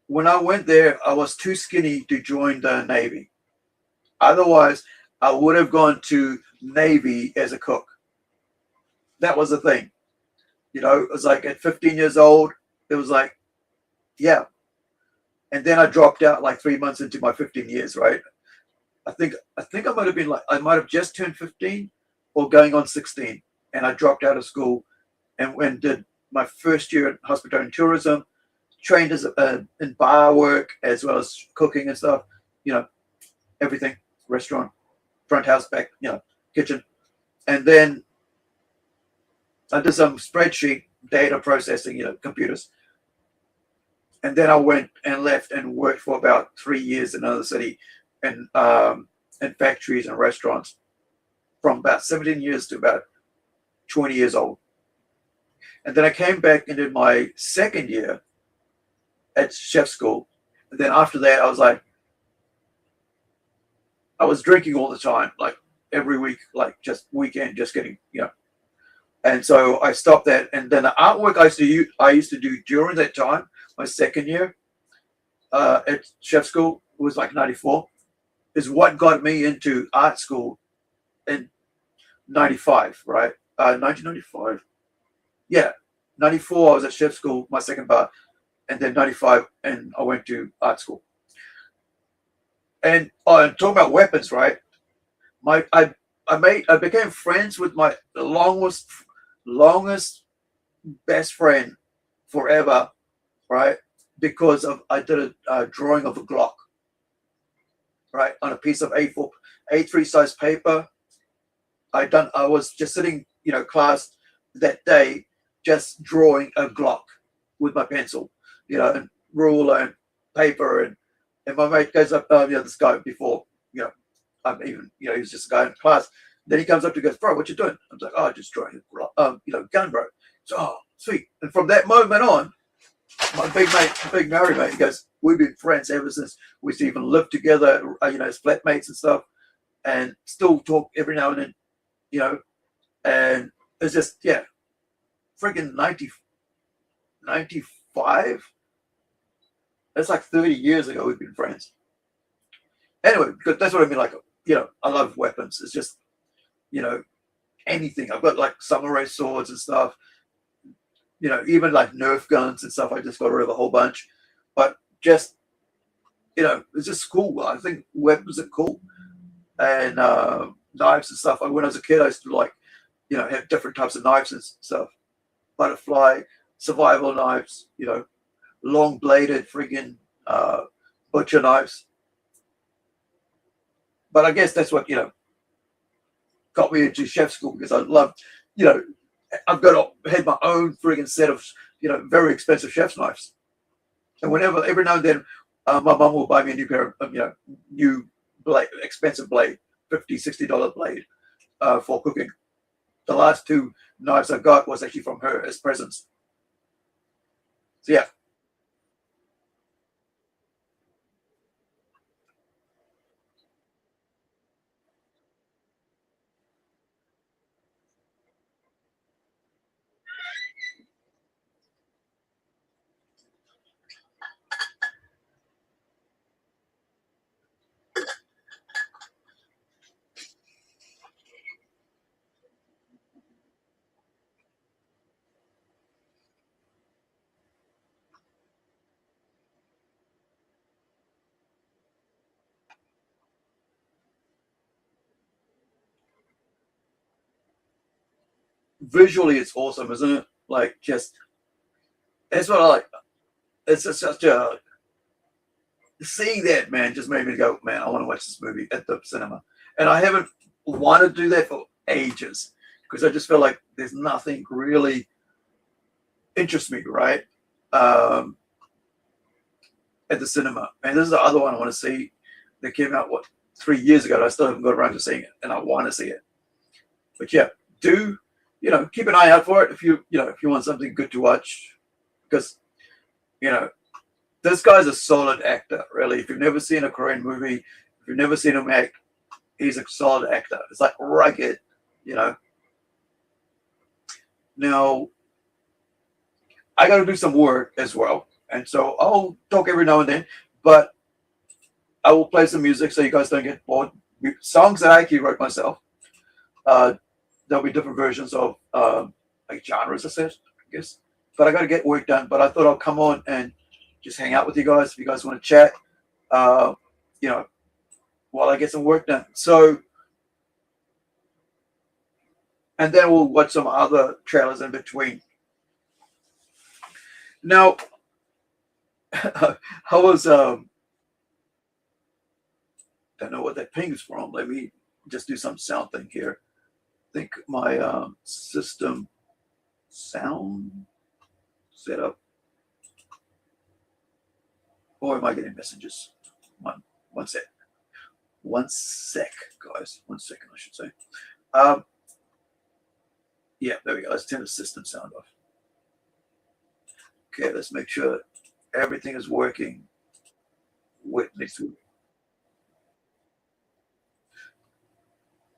When I went there, I was too skinny to join the Navy. Otherwise, I would have gone to Navy as a cook. That was the thing. It was like at 15 years old, it was like, yeah. And then I dropped out like 3 months into my 15 years, right? I think I might have been like, I might have just turned 15 or going on 16. And I dropped out of school and did my first year in hospitality and tourism, trained as in bar work as well as cooking and stuff, everything, restaurant, front house, back, kitchen. And then I did some spreadsheet data processing, computers. And then I went and left and worked for about 3 years in another city in factories and restaurants from about 17 years to about 20 years old. And then I came back and did my second year at chef school. And then after that, I was drinking all the time, like every week, like just weekend, just getting, And so I stopped that, and then the artwork I used to do during that time, my second year at chef school was like '94, is what got me into art school in '95, right? 1995, yeah, '94 I was at chef school, my second bar, and then '95, and I went to art school. And talking about weapons, right? I became friends with my longest best friend forever, right? Because I did a drawing of a Glock, right, on a piece of A3 size paper. I was just sitting, class that day, just drawing a Glock with my pencil, and ruler and paper, and my mate goes up, this guy before, I'm even, he was just a guy in class. Then he comes up to me and goes, bro, what you doing? I'm like, oh, just drawing a gun, bro. So, oh, sweet. And from that moment on, my big married mate, he goes, we've been friends ever since. We used to even live together, as flatmates and stuff, and still talk every now and then, and it's just, yeah, freaking 95. That's like 30 years ago we've been friends. Anyway, because that's what I mean, like, I love weapons. It's just, anything. I've got like samurai swords and stuff, even like Nerf guns and stuff. I just got rid of a whole bunch, but just, it's just cool. I think weapons are cool, and knives and stuff. When I was a kid, I used to like, have different types of knives and stuff. Butterfly, survival knives, long bladed friggin' butcher knives. But I guess that's what, got me into chef school, because I loved, I've had my own friggin' set of, very expensive chef's knives. And every now and then, my mum will buy me a new pair of, new blade, expensive blade, $50, $60 blade for cooking. The last two knives I got was actually from her as presents. So yeah. Visually, it's awesome, isn't it? Like, just, that's what I like. It's just such a, seeing that, man, just made me go, man, I want to watch this movie at the cinema. And I haven't wanted to do that for ages, because I just feel like there's nothing really interests me, right? At the cinema. And this is the other one I want to see that came out, 3 years ago, and I still haven't got around to seeing it, and I want to see it. But yeah, keep an eye out for it if you want something good to watch, because, this guy's a solid actor, really. If you've never seen a Korean movie, if you've never seen him act, he's a solid actor. It's like rugged, Now, I got to do some work as well, and so I'll talk every now and then, but I will play some music so you guys don't get bored. Songs that I actually wrote myself. There'll be different versions of like genres, I guess. But I got to get work done. But I thought I'll come on and just hang out with you guys if you guys want to chat, while I get some work done. So, and then we'll watch some other trailers in between. Now, I was don't know what that ping is from. Let me just do some sound thing here. I think my system sound setup. Or am I getting messages? One sec. One sec, guys. 1 second, I should say. Yeah, there we go. Let's turn the system sound off. Okay, let's make sure everything is working. Wait, next week.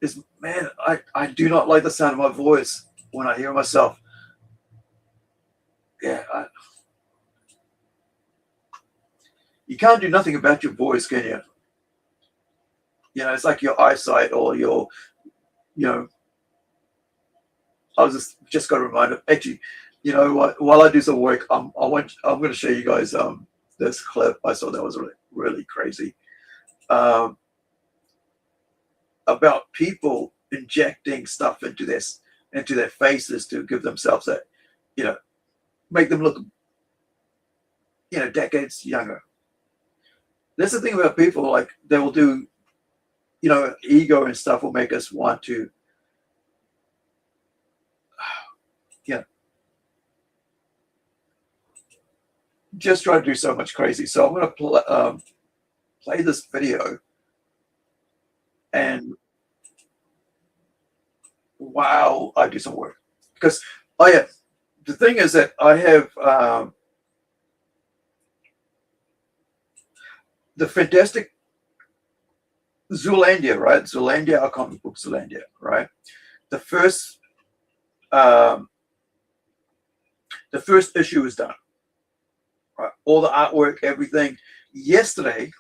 is, man, I do not like the sound of my voice when I hear myself. Yeah, you can't do nothing about your voice, can you? You know, it's like your eyesight or your, you know. I was just got a reminder. Actually, you know what? While I do some work, I'm going to show you guys this clip. I saw that was really crazy. About people injecting stuff into their faces to give themselves that, you know, make them look, you know, decades younger. That's the thing about people, like they will do, you know, ego and stuff will make us want to, yeah, just try to do so much crazy. So I'm going to play this video, and while I do some work, because the thing is that I have the fantastic ZEOLANDIA, right? ZEOLANDIA, our comic book ZEOLANDIA, right? The first issue is done, right? All the artwork, everything. Yesterday,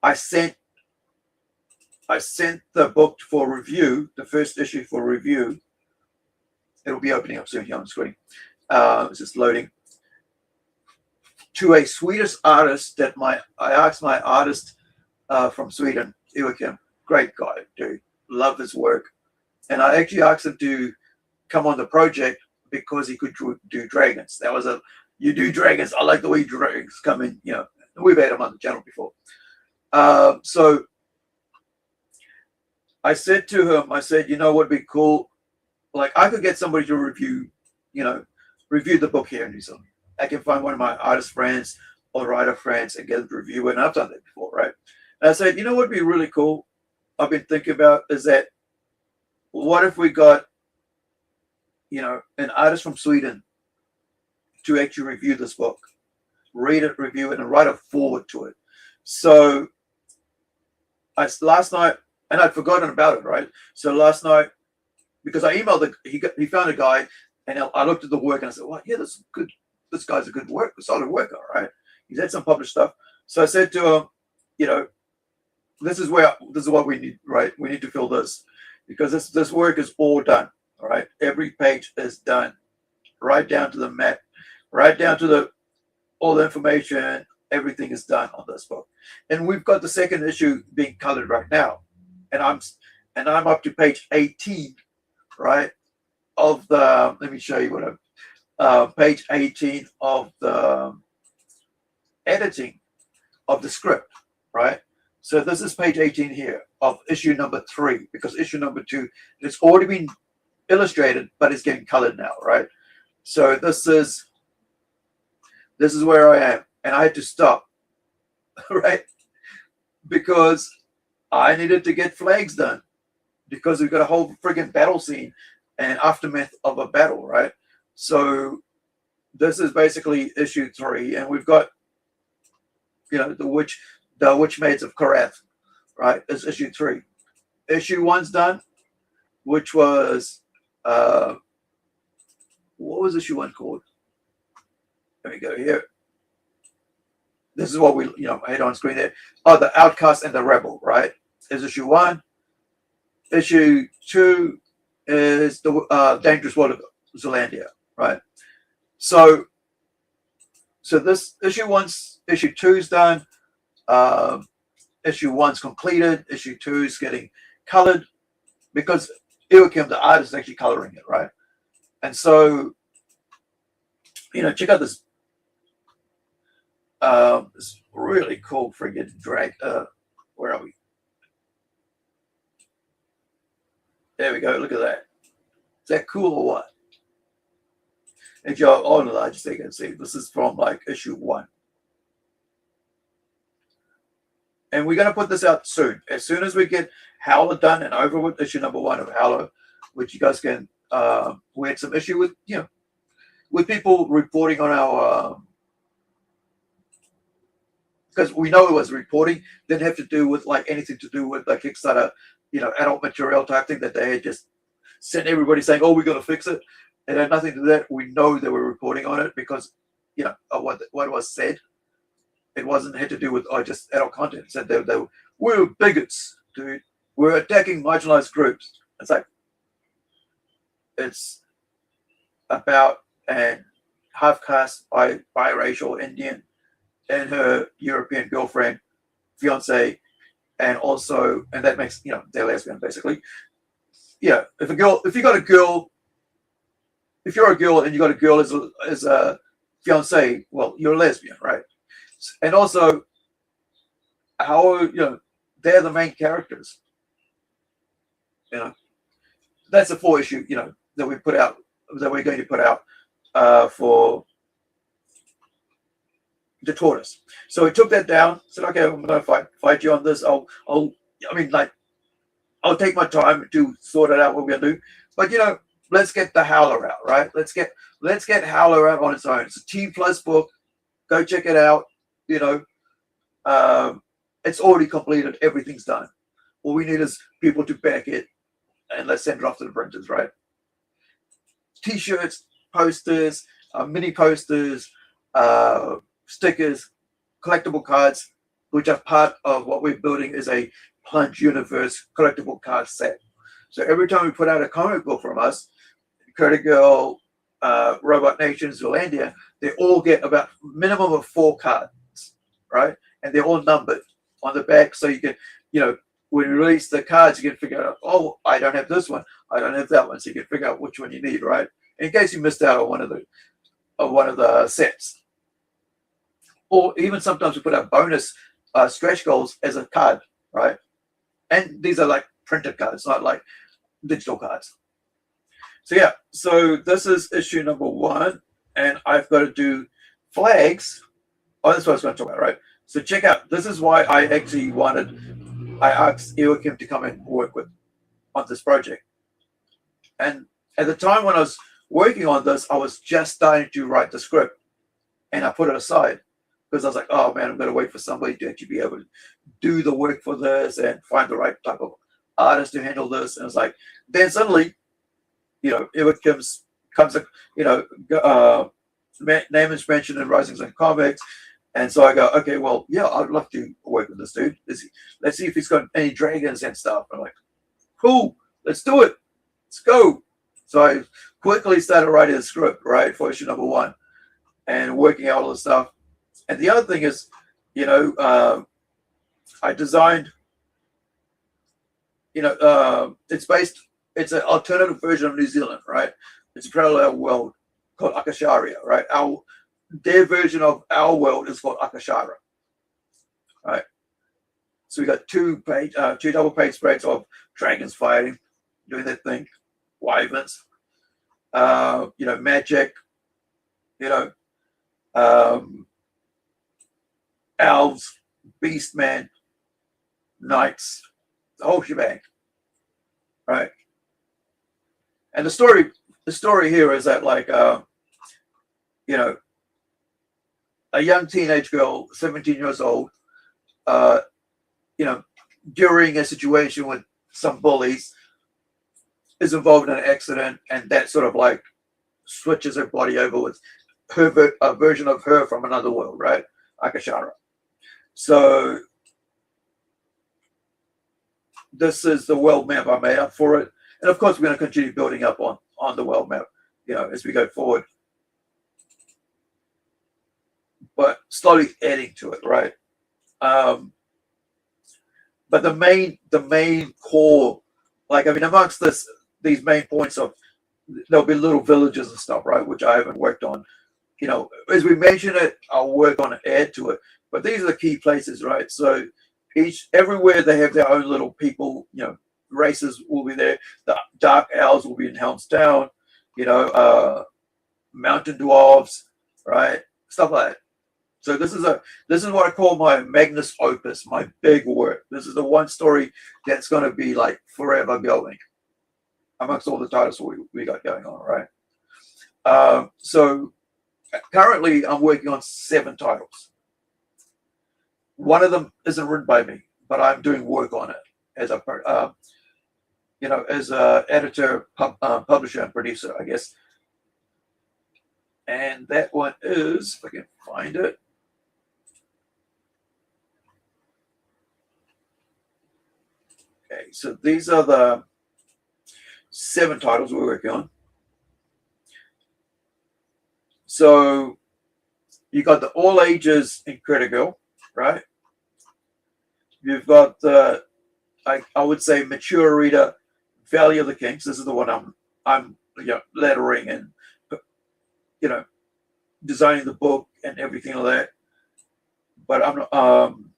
I sent the book for review, the first issue for review. It'll be opening up soon here on the screen. It's just loading. To a Swedish artist that I asked my artist from Sweden, Joakim, great guy, dude, love his work, and I actually asked him to come on the project because he could do dragons. That was you do dragons. I like the way dragons come in. You know, we've had him on the channel before. So I said to him, I said, you know what would be cool? Like I could get somebody to review the book here in New Zealand. I can find one of my artist friends or writer friends and get them to review it. And I've done that before, right? And I said, you know what would be really cool? I've been thinking about is that what if we got, you know, an artist from Sweden to actually review this book, read it, review it, and write a forward to it. So last night, and I'd forgotten about it, right? So last night, because I emailed he found a guy, and I looked at the work and I said, well, yeah, this is good. This guy's a solid worker, right? He's had some published stuff. So I said to him, you know, this is what we need, right? We need to fill this because this work is all done, all right? Every page is done, right down to the map, right down to all the information. Everything is done on this book, and we've got the second issue being colored right now, and I'm up to page 18, right? Of the, let me show you what page 18 of the editing of the script, right? So this is page 18 here of issue number 3, because issue number 2, it's already been illustrated, but it's getting colored now, right? So this is where I am, and I had to stop, right? Because I needed to get flags done, because we've got a whole friggin' battle scene and aftermath of a battle, right? So this is basically issue 3, and we've got, you know, the witch maids of Korath, right? Is issue 3. Issue 1's done, which was what was issue 1 called? Let me go here. This is what we, you know, had on screen there. Oh, the Outcast and the Rebel, right? Is issue 1. Issue 2 is the Dangerous World of ZEOLANDIA, right? So this issue 2's done. Issue 1's completed. Issue 2's getting colored because Joakim, the artist, is actually coloring it, right? And so, you know, check out this this really cool friggin' drag. Where are we? There we go. Look at that. Is that cool or what? And y'all, on the largest they can see, this is from like issue 1. And we're going to put this out soon. As soon as we get Howler done and over with issue number 1 of Howler, which you guys can, we had some issue with, you know, with people reporting on our because we know it was reporting, didn't have to do with like anything to do with the Kickstarter, adult material type thing that they had just sent everybody saying, "Oh, we're going to fix it." It had nothing to do with that. We know they were reporting on it because, of what was said. It wasn't had to do with just adult content. It said we're bigots, dude. We're attacking marginalized groups. It's like it's about an half-caste biracial Indian and her European girlfriend, fiance, and that makes they're lesbian basically. Yeah, if you're a girl and you got a girl as a fiance, well, you're a lesbian, right? And also, how they're the main characters. That's a 4 issue that we're going to put out for the tortoise. So we took that down. Said, okay, I'm going to fight you on this. I'll take my time to sort it out what we're going to do. But let's get the Howler out, right? Let's get Howler out on its own. It's a T+ book. Go check it out. It's already completed. Everything's done. All we need is people to back it, and let's send it off to the printers, right? T-shirts, posters, mini posters, stickers, collectible cards, which are part of what we're building is a Plunge Universe collectible card set. So every time we put out a comic book from us, Curdy Girl, Robot Nation, ZEOLANDIA, they all get about minimum of 4 cards, right? And they're all numbered on the back, so you can, when you release the cards, you can figure out, oh, I don't have this one, I don't have that one, so you can figure out which one you need, right? In case you missed out on one of the sets. Or even sometimes we put out bonus stretch goals as a card, right? And these are like printed cards, not like digital cards. So yeah, so this is issue number 1, and I've got to do flags. Oh, that's what I was going to talk about, right? So check out, this is why I asked Joachim to come and work on this project. And at the time when I was working on this, I was just starting to write the script, and I put it aside because I was like, oh man, I'm going to wait for somebody to actually be able to do the work for this and find the right type of artist to handle this. And it's like, then suddenly, it comes name is mentioned in Rising Sun Comics. And so I go, okay, well, yeah, I'd love to work with this dude. Let's see if he's got any dragons and stuff. I'm like, cool, let's do it. Let's go. So I quickly started writing the script, right, for issue number 1 and working out all the stuff. And the other thing is, I designed, it's an alternative version of New Zealand, right? It's a parallel world called Akasharia, right? Their version of our world is called Akashara, right? So we got 2 double-page spreads of dragons fighting, doing their thing, wyverns, magic, elves, beastmen, knights, the whole shebang, right? And the story here is that a young teenage girl, 17 years old, during a situation with some bullies, is involved in an accident, and that sort of like switches her body over with a version of her from another world, right? Akashara. So this is the world map I made up for it. And of course, we're going to continue building up on the world map, as we go forward. But slowly adding to it, right? But the main core, amongst these main points of, there'll be little villages and stuff, right? Which I haven't worked on. As we mention it, I'll work on it, add to it. But these are the key places, right? So everywhere they have their own little people, races will be there. The Dark Owls will be in Helm's Town, Mountain Dwarves, right? Stuff like that. So this is what I call my magnus opus, my big work. This is the one story that's going to be like forever going amongst all the titles we got going on, right? So currently I'm working on 7 titles. One of them isn't written by me, but I'm doing work on it as a as a editor, publisher, and producer, I guess. And that one is, if I can find it. Okay, so these are the 7 titles we're working on. So you got the all ages Incredible, right? You've got the, I would say, mature reader Valley of the Kings. This is the one I'm lettering and designing the book and everything like that. But I'm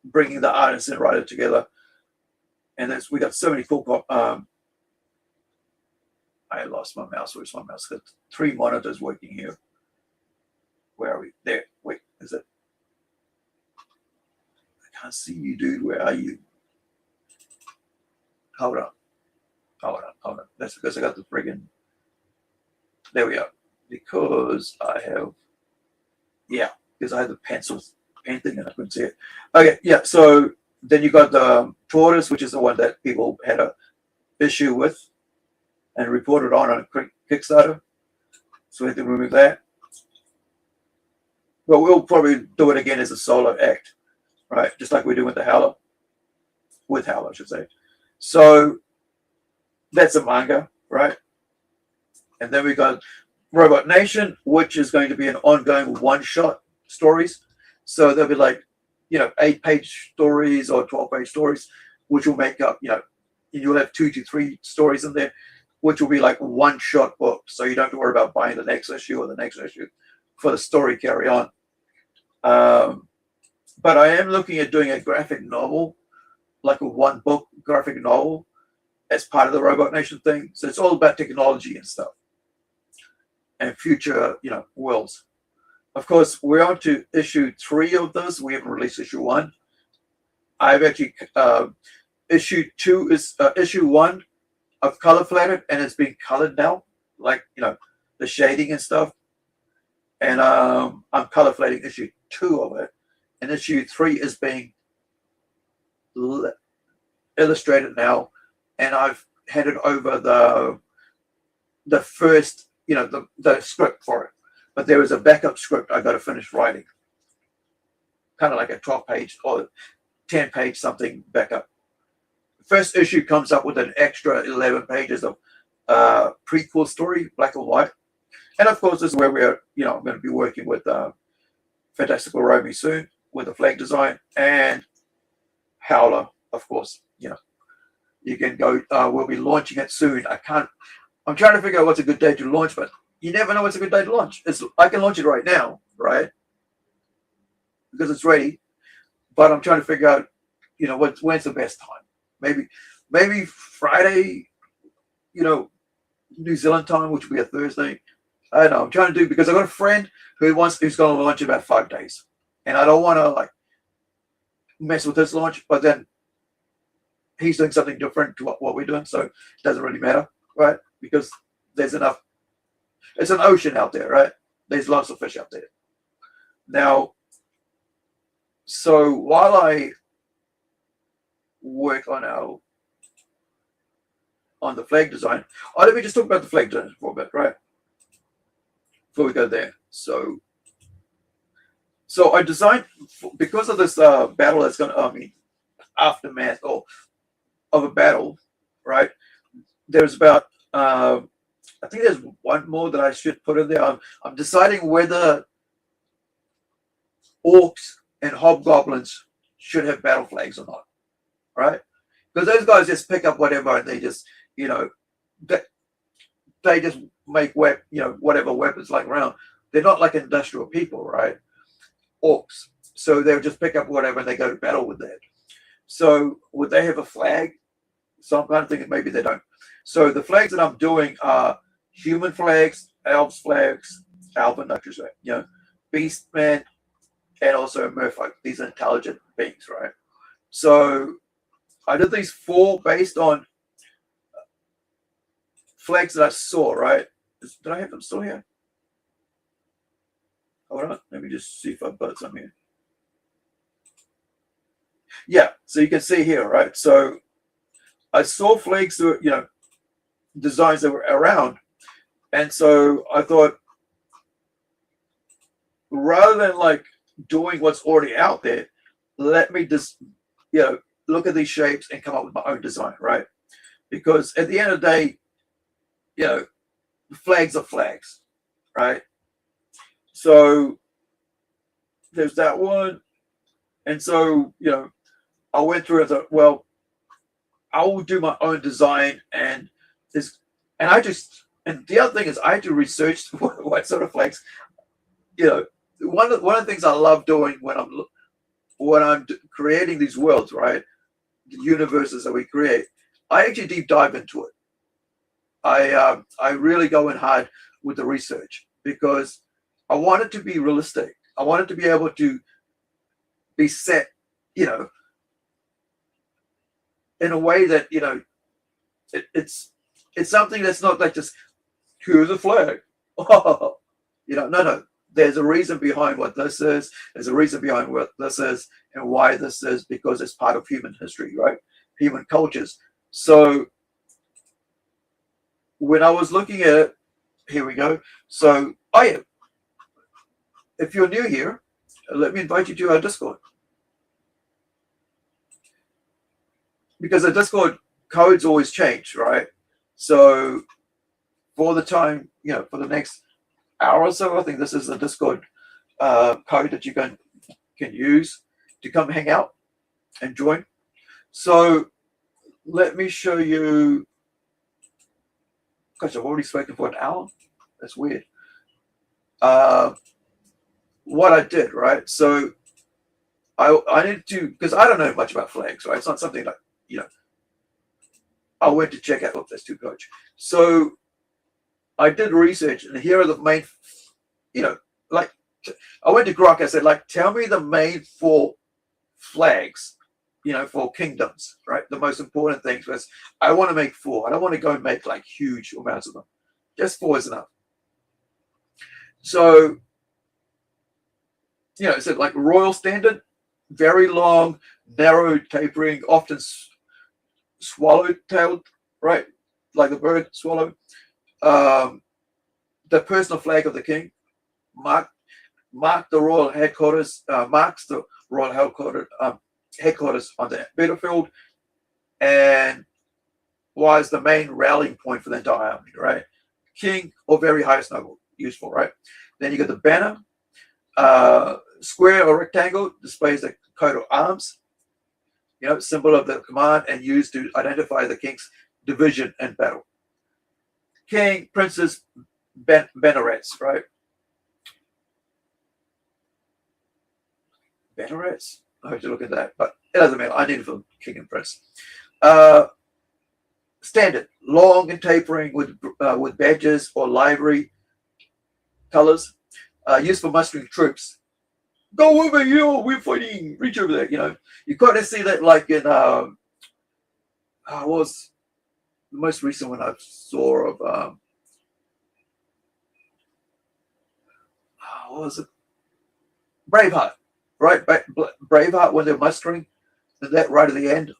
bringing the artist and writer together. And we got so many cool. I lost my mouse. Where's my mouse? Got 3 monitors working here. Where are we? There. Wait, is it? I can't see you, dude. Where are you? Hold on. That's because I got the friggin'. There we are. Because I have. Yeah, because I had the pen thing and I couldn't see it. Okay, yeah. So then you got the Tortoise, which is the one that people had a issue with and reported on a Kickstarter. So we had to remove that. But we'll probably do it again as a solo act, right? Just like we do with the Howler. With Howler, I should say. So that's a manga, right? And then we got Robot Nation, which is going to be an ongoing one-shot stories. So they'll be like, 8-page stories or 12-page stories, which will make up, you'll have 2 to 3 stories in there, which will be like one-shot book. So you don't have to worry about buying the next issue or the next issue for the story carry on. But I am looking at doing a graphic novel, like a 1-book graphic novel as part of the Robot Nation thing. So it's all about technology and stuff and future, worlds. Of course, we're on to issue 3 of this. We haven't released issue 1. I've actually issue 2 is issue 1 of color flatted, and it's being colored now, like the shading and stuff. And I'm color flatting issue 2 of it, and issue 3 is being illustrated now. And I've handed over the first, the script for it. But there is a backup script I got to finish writing, kind of like a 12-page or 10-page something backup. The first issue comes up with an extra 11 pages of prequel story, black and white. And of course, this is where we're, I'm going to be working with Fantastical Romy soon with the flag design and Howler, of course. You can go. We'll be launching it soon. I'm trying to figure out what's a good day to launch, but you never know what's a good day to launch. I can launch it right now, right? Because it's ready. But I'm trying to figure out, when's the best time. Maybe Friday, New Zealand time, which will be a Thursday. I don't know. I'm trying to do, because I've got a friend who's going to launch in about 5 days. And I don't want to mess with his launch, but then he's doing something different to what we're doing. So it doesn't really matter, right? Because there's enough. It's an ocean out there, right? There's lots of fish out there. Now, so while I work on the flag design, let me just talk about the flag design for a bit, right? Before we go there. So I designed, because of this battle that's going to, aftermath of a battle, right? There's about, I think there's one more that I should put in there. I'm deciding whether orcs and hobgoblins should have battle flags or not, right? Because those guys just pick up whatever and they just, they just make whatever weapons like around. They're not like industrial people, right? Orcs. So they'll just pick up whatever and they go to battle with that. So would they have a flag? So I'm kind of thinking maybe they don't. So the flags that I'm doing are human flags, elves flags, elven, beast man, and also merfolk. These are intelligent beings, right? So I did these 4 based on flags that I saw, right? Did I have them still here? Hold on. Let me just see if I've got some here. Yeah, so you can see here, right? So I saw flags that were, designs that were around. And so I thought, rather than like doing what's already out there, let me just, look at these shapes and come up with my own design, right? Because at the end of the day, flags are flags, right? So there's that one. And so, I went through and thought, well, I will do my own design. And the other thing is I had to research what sort of flags, one of the things I love doing when I'm creating these worlds, right? The universes that we create, I actually deep dive into it. I really go in hard with the research because I want it to be realistic. I want it to be able to be set, in a way that it's something that's not like just here's a flag. No. There's a reason behind what this is. There's a reason behind what this is and why this is, because it's part of human history, right? Human cultures. So when I was looking at it, here we go. So if you're new here, let me invite you to our Discord. Because the Discord codes always change, right? So for the time, for the next hour or so, I think this is the Discord code that you can use to come hang out and join. So let me show you. Gosh, I've already spoken for an hour. That's weird. What I did, right? So I needed to, because I don't know much about flags, right? It's not something like, I went to check out. Oh, that's too coach. So I did research, and here are the main, like I went to Grok. I said, like, tell me the main 4 flags, for kingdoms, right? The most important things was I want to make 4. I don't want to go and make like huge amounts of them. Just 4 is enough. So, it said like royal standard, very long, narrow tapering, often swallow-tailed, right? Like the bird swallow. The personal flag of the king, marks the royal headquarters on the battlefield, and was the main rallying point for the entire army, right? King or very highest noble, useful, right? Then you got the banner, square or rectangle, displays the coat of arms, symbol of the command and used to identify the king's division in battle. King, princes, bannerets, right? Bannerets? I have to look at that, but it doesn't matter. I need it for king and prince. Standard, long and tapering with badges or livery colors, used for mustering troops. Go over here, we're fighting. Reach over there. You kind of see that like in what was the most recent one I saw of what was it? Braveheart, right? Braveheart, when they're mustering, and that right at the end,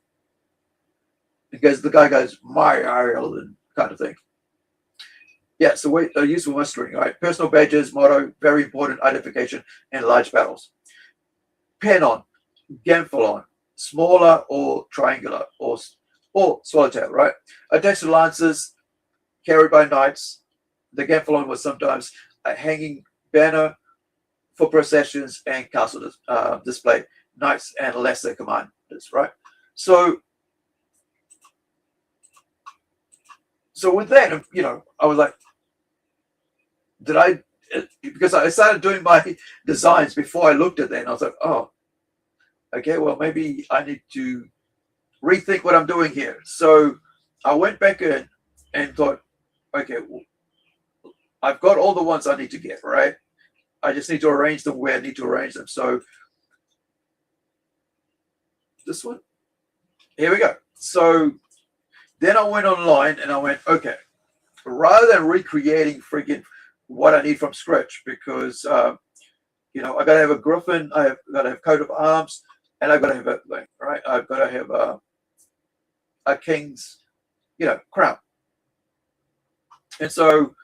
because the guy goes, "My Ireland," kind of thing. Yeah, so useful mustering, right? Personal badges, motto, very important identification in large battles. Pennon, gamphalon, smaller or triangular or swallowtail, right? Attached to lances, carried by knights. The gamphalon was sometimes a hanging banner for processions and castle display. Knights and lesser commanders, right? So with that, I was like, because I started doing my designs before I looked at that, and I was like, oh, okay, well, maybe I need to rethink what I'm doing here. So I went back in and thought, okay, well, I've got all the ones I need to get, right? I just need to arrange them where I need to arrange them. So this one, here we go. So then I went online and I went, okay, rather than recreating freaking what I need from scratch, because I got to have a griffin, I got to have coat of arms, and I've got to have a thing, right? I've got to have a king's, crown. And so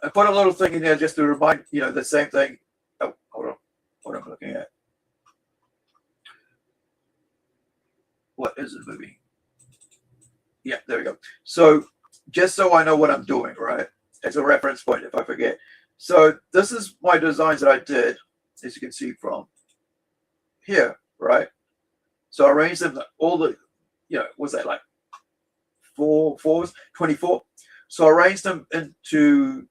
I put a little thing in there just to remind, the same thing. Oh, hold on. What I'm looking at. What is the movie? Yeah, there we go. So just so I know what I'm doing, right? As a reference point if I forget. So this is my designs that I did, as you can see from here, right? So I arranged them, all the, was that like 24? So I arranged them into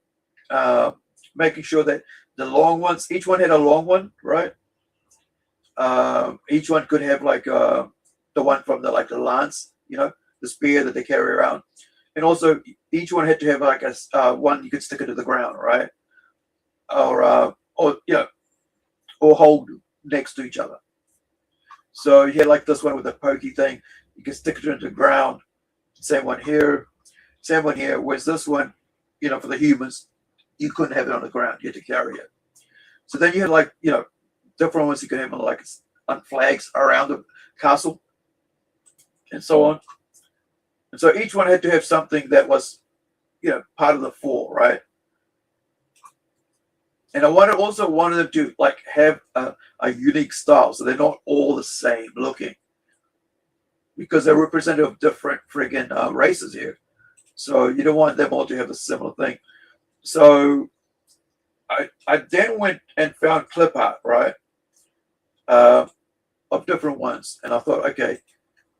making sure that the long ones, each one had a long one, right? Each one could have like the one from the lance, the spear that they carry around. And also each one had to have like a one you could stick it to the ground, right? Or hold next to each other. So you had like this one with a pokey thing, you can stick it into the ground. Same one here. Whereas this one, for the humans, you couldn't have it on the ground. You had to carry it. So then you had like, different ones you could have on flags around the castle and so on. And so each one had to have something that was, part of the four, right? And I also wanted them to like have a unique style, so they're not all the same looking, because they're representative of different friggin' races here. So you don't want them all to have a similar thing. So I then went and found clip art, right, of different ones, and I thought, okay,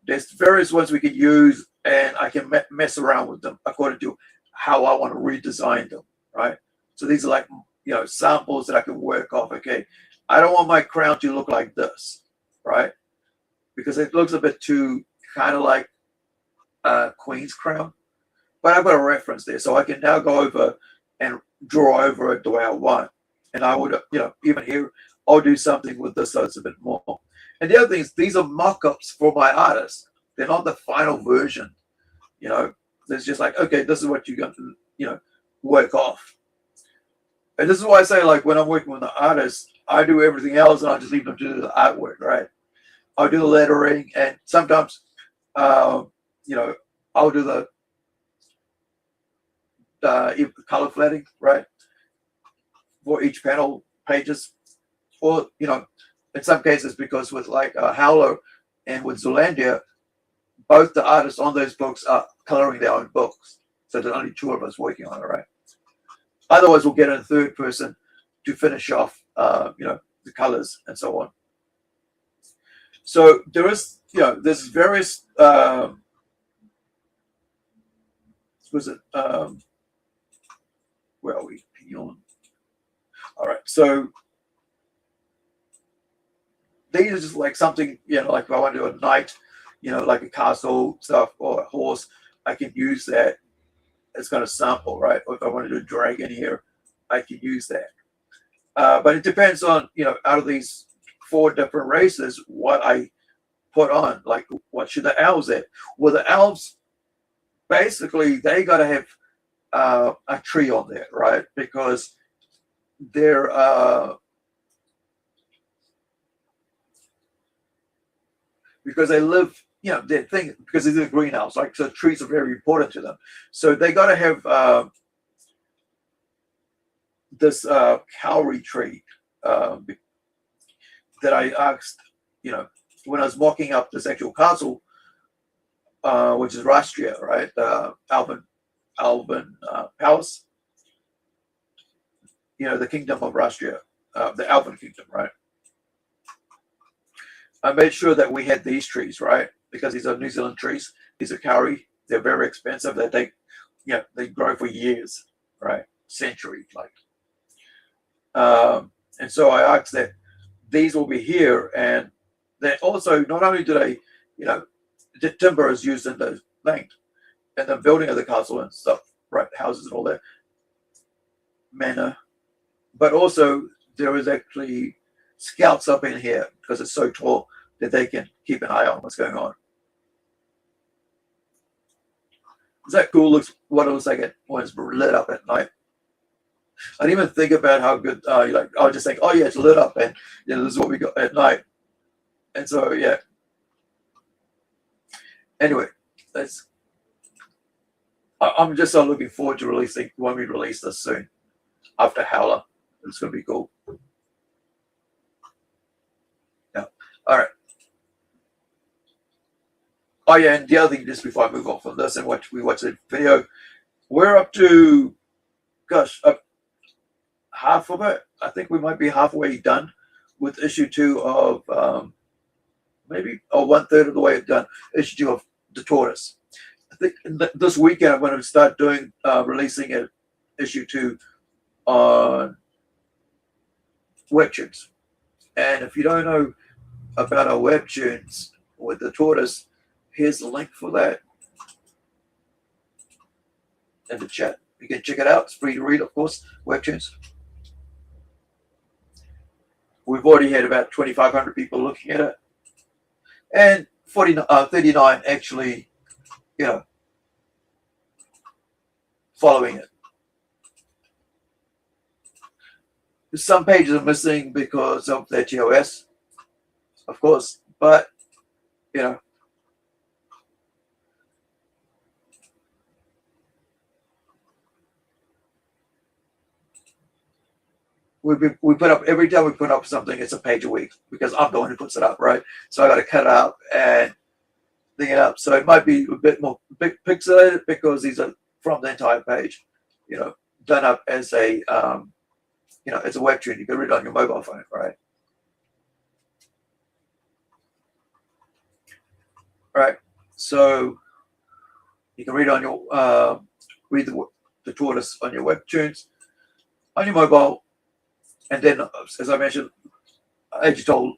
there's various ones we can use, and I can mess around with them according to how I want to redesign them, right? So these are like, samples that I can work off. Okay, I don't want my crown to look like this, right? Because it looks a bit too kind of like Queen's crown. But I've got a reference there, so I can now go over and draw over it the way I want. And I would, even here, I'll do something with this so it's a bit more. And the other thing is, these are mock-ups for my artists. They're not the final version. There's just like, okay, this is what you're going to, work off. And this is why I say, like, when I'm working with the artists, I do everything else and I just leave them to do the artwork, right? I'll do the lettering, and sometimes, I'll do the color flooding, right? For each panel pages. Or, in some cases, because with like Howler and with ZEOLANDIA, both the artists on those books are coloring their own books. So there's only two of us working on it, right? Otherwise, we'll get a third person to finish off, the colors and so on. So there is, there's various, where are we? All right, so these are just like something, like if I want to do a knight, like a castle stuff or a horse, I can use that. It's going to sample, right? Or if I want to do a dragon here, I can use that. But it depends on, out of these four different races, what I put on. Like, what should the elves have? Well, the elves, basically, they got to have a tree on there, right? Because they're because they live, their thing, because they're the greenhouse, like, so trees are very important to them. So they got to have this cowrie tree that I asked, when I was mocking up this actual castle, which is Rastria, right? Alvin Palace, the kingdom of Rastria, the Alvin kingdom, right? I made sure that we had these trees, right? Because these are New Zealand trees. These are kauri. They're very expensive. They grow for years, right? Centuries, like. And so I asked that these will be here, and then also not only do they, the timber is used in the thing, and the building of the castle and stuff, right? Houses and all that manor, but also there is actually scouts up in here because it's so tall that they can keep an eye on what's going on. Is that cool? Looks what it looks like when it's lit up at night. I didn't even think about how good. I just think, oh yeah, it's lit up, and this is what we got at night. And so, yeah. Anyway, I'm just so looking forward to releasing when we release this soon after Howler. It's going to be cool. Yeah. All right. Oh, yeah. And the other thing, just before I move on from this and we watch the video, we're up to, gosh, half of it. I think we might be halfway done with issue 2 of maybe, or 1/3 of the way done, issue 2 of The Tortoise. I think this weekend I'm going to start doing releasing issue 2 on webtoons. And if you don't know about our webtoons with The Tortoise, here's the link for that in the chat. You can check it out. It's free to read, of course. Webtoons. We've already had about 2,500 people looking at it, and 39 actually, following it. Some pages are missing because of their TOS, of course, but we put up, every time we put up something, it's a page a week because I'm the one who puts it up, right? So I got to cut it up and thing it up. So it might be a bit more pixelated because these are from the entire page, done up as a as a webtoon. You can read it on your mobile phone, right? Right. So you can read on your read the Tortoise on your webtoons on your mobile. And then, as I mentioned, I just told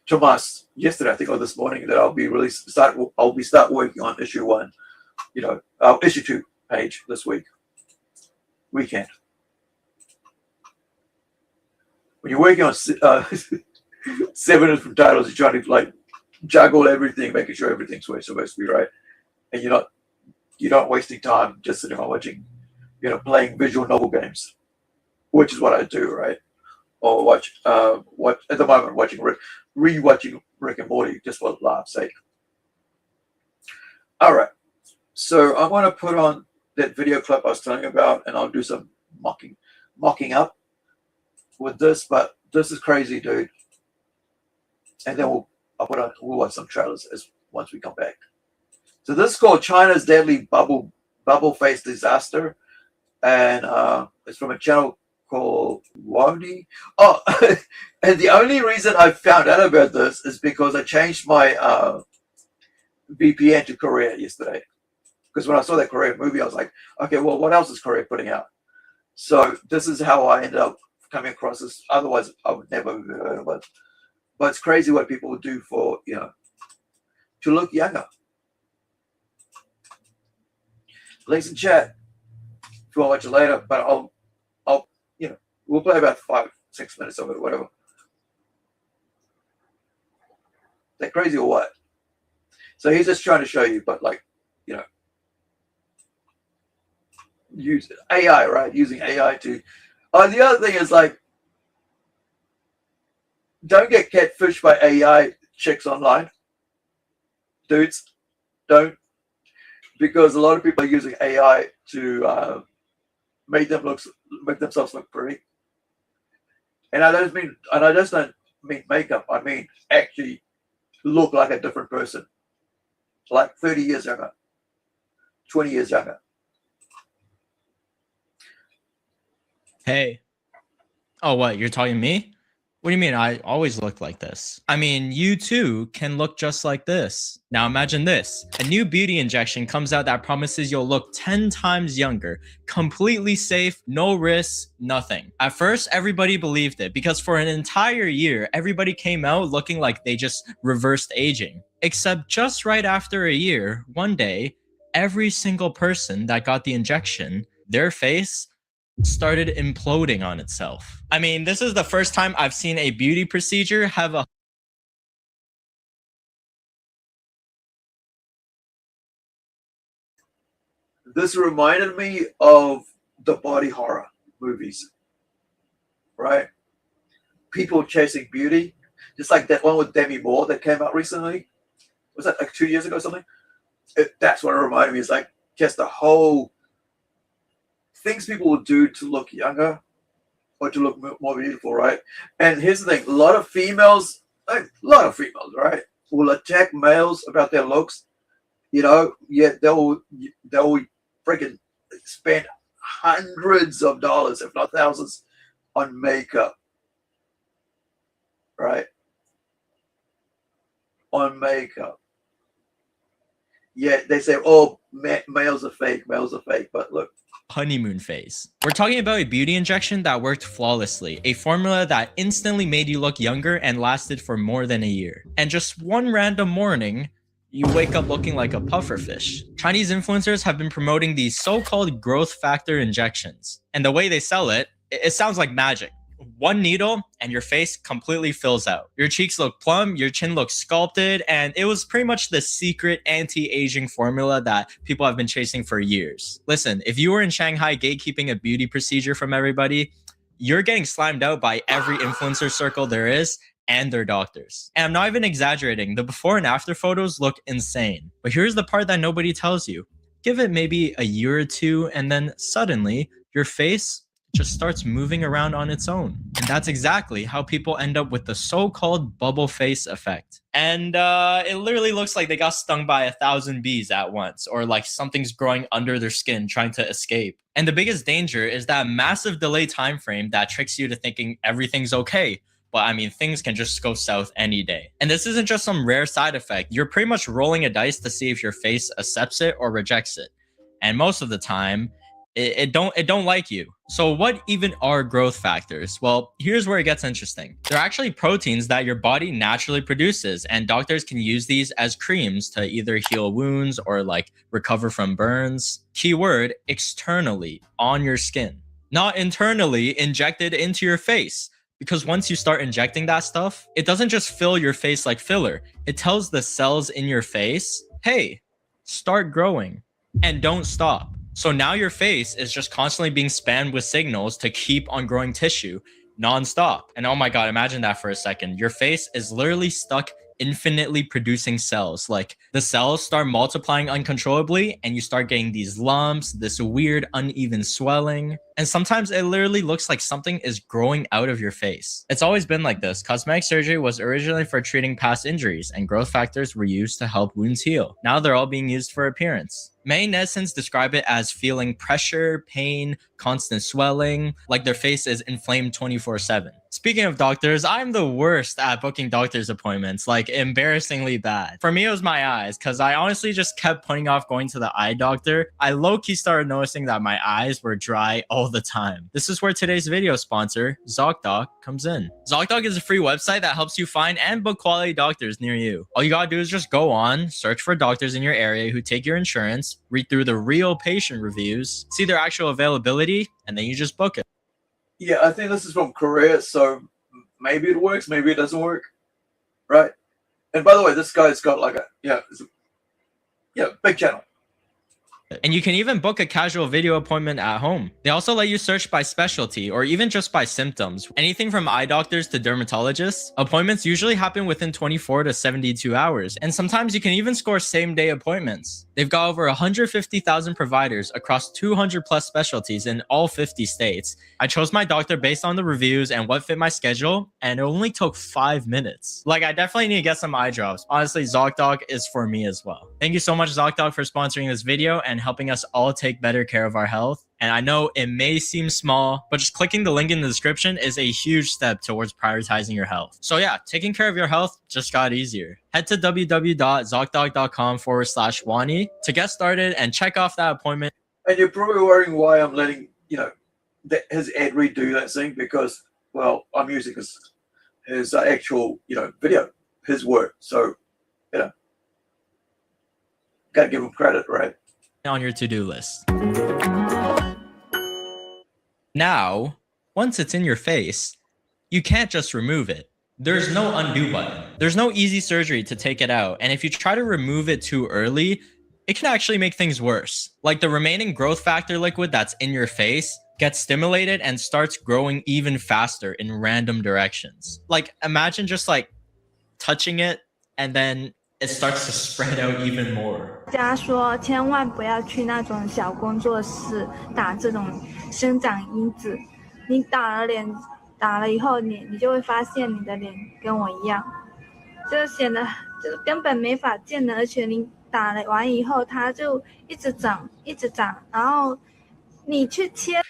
Tomas yesterday, I think, or this morning, that I'll be start working on issue 1, issue 2 page this weekend. When you're working on 7 different titles, you're trying to juggle everything, making sure everything's where it's supposed to be, right? And you're not wasting time just sitting on watching, playing visual novel games, which is what I do, right? Or watch at the moment, rewatching Rick and Morty just for laugh's sake. All right, so I want to put on that video clip I was telling you about, and I'll do some mocking up with this. But this is crazy, dude. And then we'll watch some trailers once we come back. So this is called China's Deadly Bubble Face Disaster. And it's from a channel called Wadi. Oh, and the only reason I found out about this is because I changed my VPN to Korea yesterday. Because when I saw that Korea movie, I was like, okay, well, what else is Korea putting out? So this is how I ended up coming across this. Otherwise, I would never have heard of it. But it's crazy what people would do for, to look younger. Links in chat if you want to watch it later, but I'll we'll play about 5-6 minutes of it or whatever. They're crazy or what? So he's just trying to show you, but use AI, right? Using AI to. The other thing is don't get catfished by AI chicks online, dudes. Don't, because a lot of people are using AI to make themselves look pretty. And I just don't mean makeup. I mean actually look like a different person, like 30 years younger, 20 years younger. Hey. Oh, what? You're talking to me? What do you mean? I always look like this. I mean, you too can look just like this. Now imagine this. A new beauty injection comes out that promises you'll look 10 times younger, completely safe, no risks, nothing. At first, everybody believed it because for an entire year, everybody came out looking like they just reversed aging. Except just right after a year, one day, every single person that got the injection, their face started imploding on itself. I mean, this is the first time I've seen a beauty procedure have a This reminded me of the body horror movies, right? people chasing beauty, just like that one with Demi Moore that came out recently. Was that like 2 years ago or something? That's what it reminded me. It's like just the whole things people will do to look younger or to look more beautiful, right? And here's the thing: a lot of females, right, will attack males about their looks. You know, yet they'll freaking spend hundreds of dollars, if not thousands, on makeup, right? On makeup. Yet they say, oh, males are fake, but look. Honeymoon phase. We're talking about a beauty injection that worked flawlessly, a formula that instantly made you look younger and lasted for more than a year. And just one random morning, you wake up looking like a pufferfish. Chinese influencers have been promoting these so-called growth factor injections. And the way they sell it, it sounds like magic. One needle and your face completely fills out. Your cheeks look plump, your chin looks sculpted, and it was pretty much the secret anti-aging formula that people have been chasing for years. Listen, if you were in Shanghai gatekeeping a beauty procedure from everybody, you're getting slimed out by every influencer circle there is and their doctors. And I'm not even exaggerating, the before and after photos look insane. But here's the part that nobody tells you. Give it maybe a year or two, and then suddenly your face just starts moving around on its own. And that's exactly how people end up with the so-called bubble face effect. And it literally looks like they got stung by 1,000 bees at once, or like something's growing under their skin trying to escape. And the biggest danger is that massive delay time frame that tricks you to thinking everything's okay. But I mean, things can just go south any day. And this isn't just some rare side effect. You're pretty much rolling a dice to see if your face accepts it or rejects it. And most of the time, it don't like you. So what even are growth factors? Well, here's where it gets interesting. They're actually proteins that your body naturally produces, and doctors can use these as creams to either heal wounds or like recover from burns. Keyword, externally on your skin, not internally injected into your face. Because once you start injecting that stuff, it doesn't just fill your face like filler. It tells the cells in your face, hey, start growing and don't stop. So now your face is just constantly being spammed with signals to keep on growing tissue nonstop. And oh my God, imagine that for a second. Your face is literally stuck infinitely producing cells. Like the cells start multiplying uncontrollably and you start getting these lumps, this weird uneven swelling. And sometimes it literally looks like something is growing out of your face. It's always been like this. Cosmetic surgery was originally for treating past injuries, and growth factors were used to help wounds heal. Now they're all being used for appearance. Many netizens describe it as feeling pressure, pain, constant swelling, like their face is inflamed 24/7. Speaking of doctors, I'm the worst at booking doctor's appointments, like embarrassingly bad. For me, it was my eyes, because I honestly just kept putting off going to the eye doctor. I low-key started noticing that my eyes were dry all the time. This is where today's video sponsor, ZocDoc, comes in. ZocDoc is a free website that helps you find and book quality doctors near you. All you gotta do is just go on, search for doctors in your area who take your insurance, read through the real patient reviews, see their actual availability, and then you just book it. Yeah, I think this is from Korea, so maybe it works, maybe it doesn't work, right? And by the way, this guy's got like big channel. And you can even book a casual video appointment at home. They also let you search by specialty or even just by symptoms. Anything from eye doctors to dermatologists. Appointments usually happen within 24 to 72 hours. And sometimes you can even score same-day appointments. They've got over 150,000 providers across 200 plus specialties in all 50 states. I chose my doctor based on the reviews and what fit my schedule, and it only took 5 minutes. Like, I definitely need to get some eye drops. Honestly, ZocDoc is for me as well. Thank you so much, ZocDoc, for sponsoring this video and helping us all take better care of our health. And I know it may seem small, but just clicking the link in the description is a huge step towards prioritizing your health. So yeah, taking care of your health just got easier. Head to www.zocdoc.com/Wani to get started and check off that appointment. And you're probably wondering why I'm letting, his ad read do that thing, because, well, I'm using his actual, video, his work. So, gotta give him credit, right? On your to-do list. Now, once it's in your face, you can't just remove it. There's no undo button. There's no easy surgery to take it out. And if you try to remove it too early, it can actually make things worse. Like the remaining growth factor liquid that's in your face gets stimulated and starts growing even faster in random directions. Like imagine just like touching it and then it starts to spread out even more. 大家说千万不要去那种小工作室打这种生长因子，你打了以后，你就会发现你的脸跟我一样，就显得就是根本没法见的，而且你打了完以后，它就一直长，然后你去切。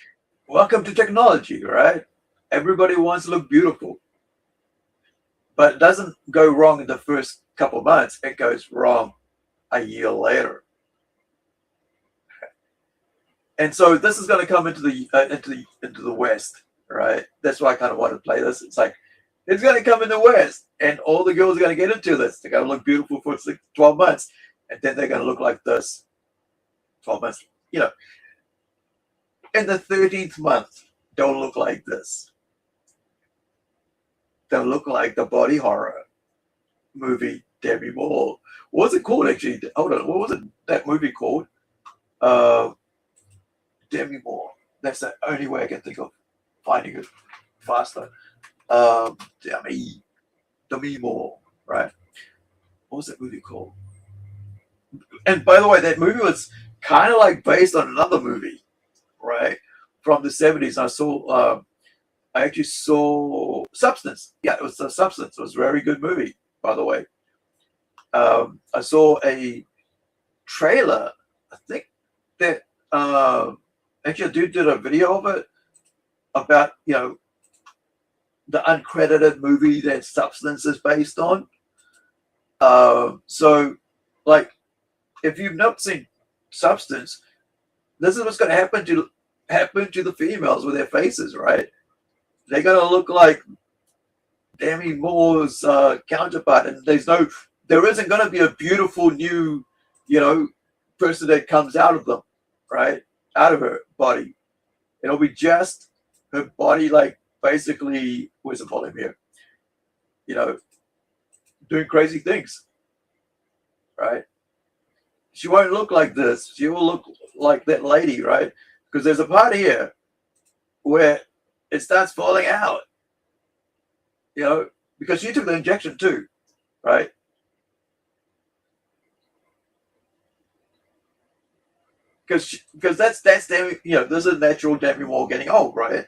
Welcome to technology, right? Everybody wants to look beautiful. But it doesn't go wrong in the first couple of months. It goes wrong a year later. And so this is going to come into the West, right? That's why I kind of want to play this. It's like, it's going to come in the West, and all the girls are going to get into this. They're going to look beautiful for 12 months, and then they're going to look like this 12 months. You know, in the 13th month, don't look like this. They'll look like the body horror movie Demi Moore. What was it called actually? Hold on, what was that movie called? Demi Moore. That's the only way I can think of finding it faster. Demi Moore, right? What was that movie called? And by the way, that movie was kind of like based on another movie, right? From the 70s. I actually saw Substance. Yeah, it was Substance. It was a very good movie, by the way. I saw a trailer. I think that actually a dude did a video of it about, you know, the uncredited movie that Substance is based on. So, like, if you've not seen Substance, this is what's going to happen to the females with their faces, right? They're going to look like Demi Moore's counterpart, and there isn't going to be a beautiful new, you know, person that comes out of them, right? Out of her body. It'll be just her body, like basically, where's the volume here? You know, doing crazy things, right? She won't look like this. She will look like that lady, right? Because there's a part here where it starts falling out, you know, because she took the injection too, right? Because that's Demi, you know, this is natural Demi Moore getting old, right?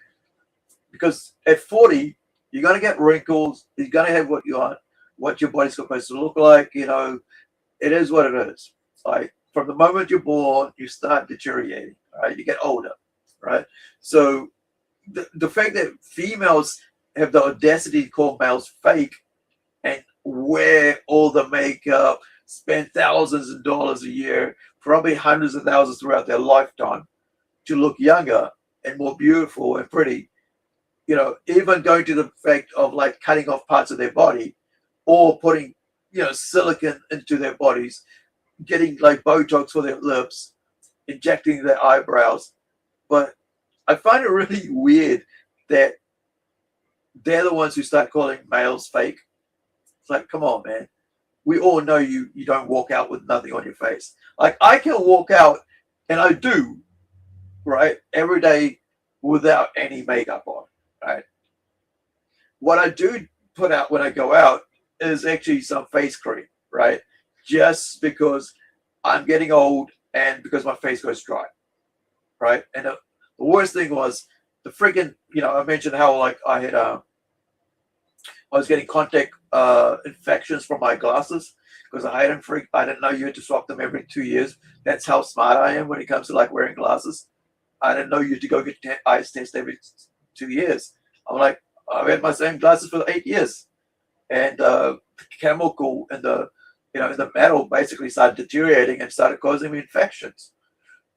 Because at 40, you're gonna get wrinkles. You're gonna have what you want, what your body's supposed to look like. You know, it is what it is. Like from the moment you're born, you start deteriorating, right? You get older, right? So the fact that females have the audacity to call males fake and wear all the makeup, spend thousands of dollars a year, probably hundreds of thousands throughout their lifetime to look younger and more beautiful and pretty, you know, even going to the fact of like cutting off parts of their body or putting, you know, silicone into their bodies, getting like Botox for their lips, injecting their eyebrows. But I find it really weird that they're the ones who start calling males fake. It's like, come on, man. We all know you don't walk out with nothing on your face. Like I can walk out, and I do, right, every day without any makeup on, right? What I do put out when I go out is actually some face cream, right? Just because I'm getting old and because my face goes dry, right? And the worst thing was the freaking, you know, I mentioned how like I was getting contact infections from my glasses because I didn't know you had to swap them every 2 years. That's how smart I am when it comes to like wearing glasses. I didn't know you had to go get eyes test every 2 years. I'm like, I've had my same glasses for 8 years, and the chemical in the, you know, in the metal basically started deteriorating and started causing me infections,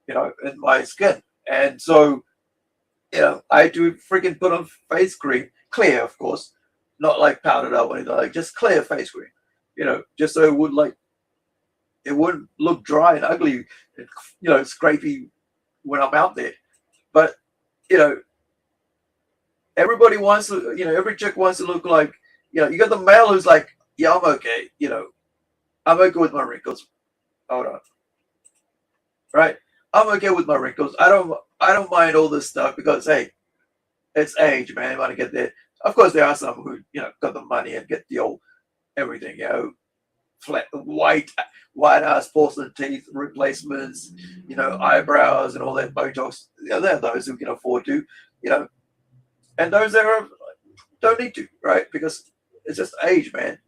you know, in my skin. And so, you know, I had to freaking put on face cream, clear, of course, not like powdered up or anything, like just clear face cream, you know, just so it wouldn't look dry and ugly, and, you know, scrapey when I'm out there. But, you know, everybody wants to, you know, every chick wants to look like, you know, you got the male who's like, yeah, I'm okay, you know, I'm okay with my wrinkles. Hold on. Right? I'm okay with my wrinkles. I don't mind all this stuff because hey, it's age, man. You want to get there. Of course, there are some who got the money and get the old everything, flat white ass porcelain teeth replacements, eyebrows and all that Botox. There are those who can afford to, and those that don't need to, right? Because it's just age, man.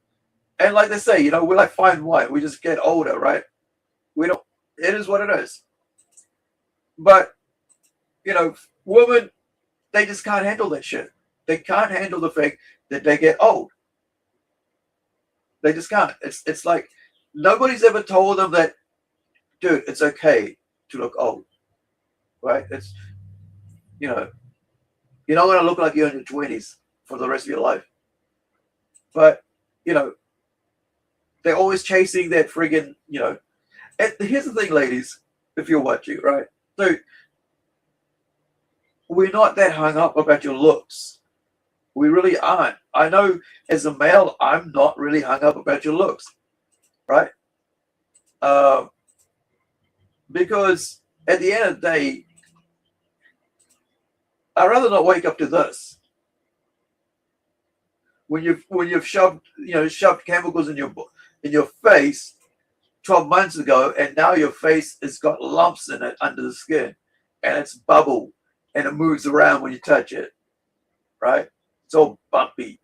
And like they say, we're like fine wine. We just get older, right? We don't. It is what it is. But women, they just can't handle that shit. They can't handle the fact that they get old. They just can't. It's like nobody's ever told them that, dude, it's okay to look old, right? It's you're not gonna look like you're in your 20s for the rest of your life. But they're always chasing that friggin', And here's the thing, ladies, if you're watching, right? So we're not that hung up about your looks. We really aren't. I know as a male, I'm not really hung up about your looks, right? Because at the end of the day, I'd rather not wake up to this. When you've shoved chemicals in your face 12 months ago, and now your face has got lumps in it under the skin, and it's bubble, and it moves around when you touch it, right? It's all bumpy.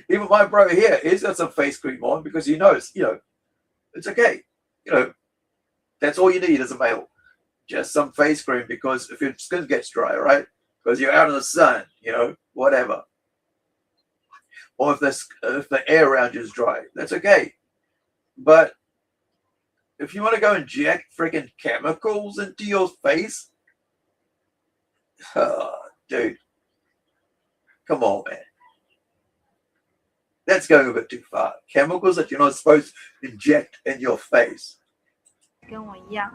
Even my bro here, he's got some face cream on because he knows, it's okay. That's all you need as a male. Just some face cream, because if your skin gets dry, right? Because you're out in the sun, whatever. Or if the air around you is dry, that's okay. But if you want to go inject freaking chemicals into your face, dude, come on, man. That's going a bit too far. Chemicals that you're not supposed to inject in your face. 跟我一样，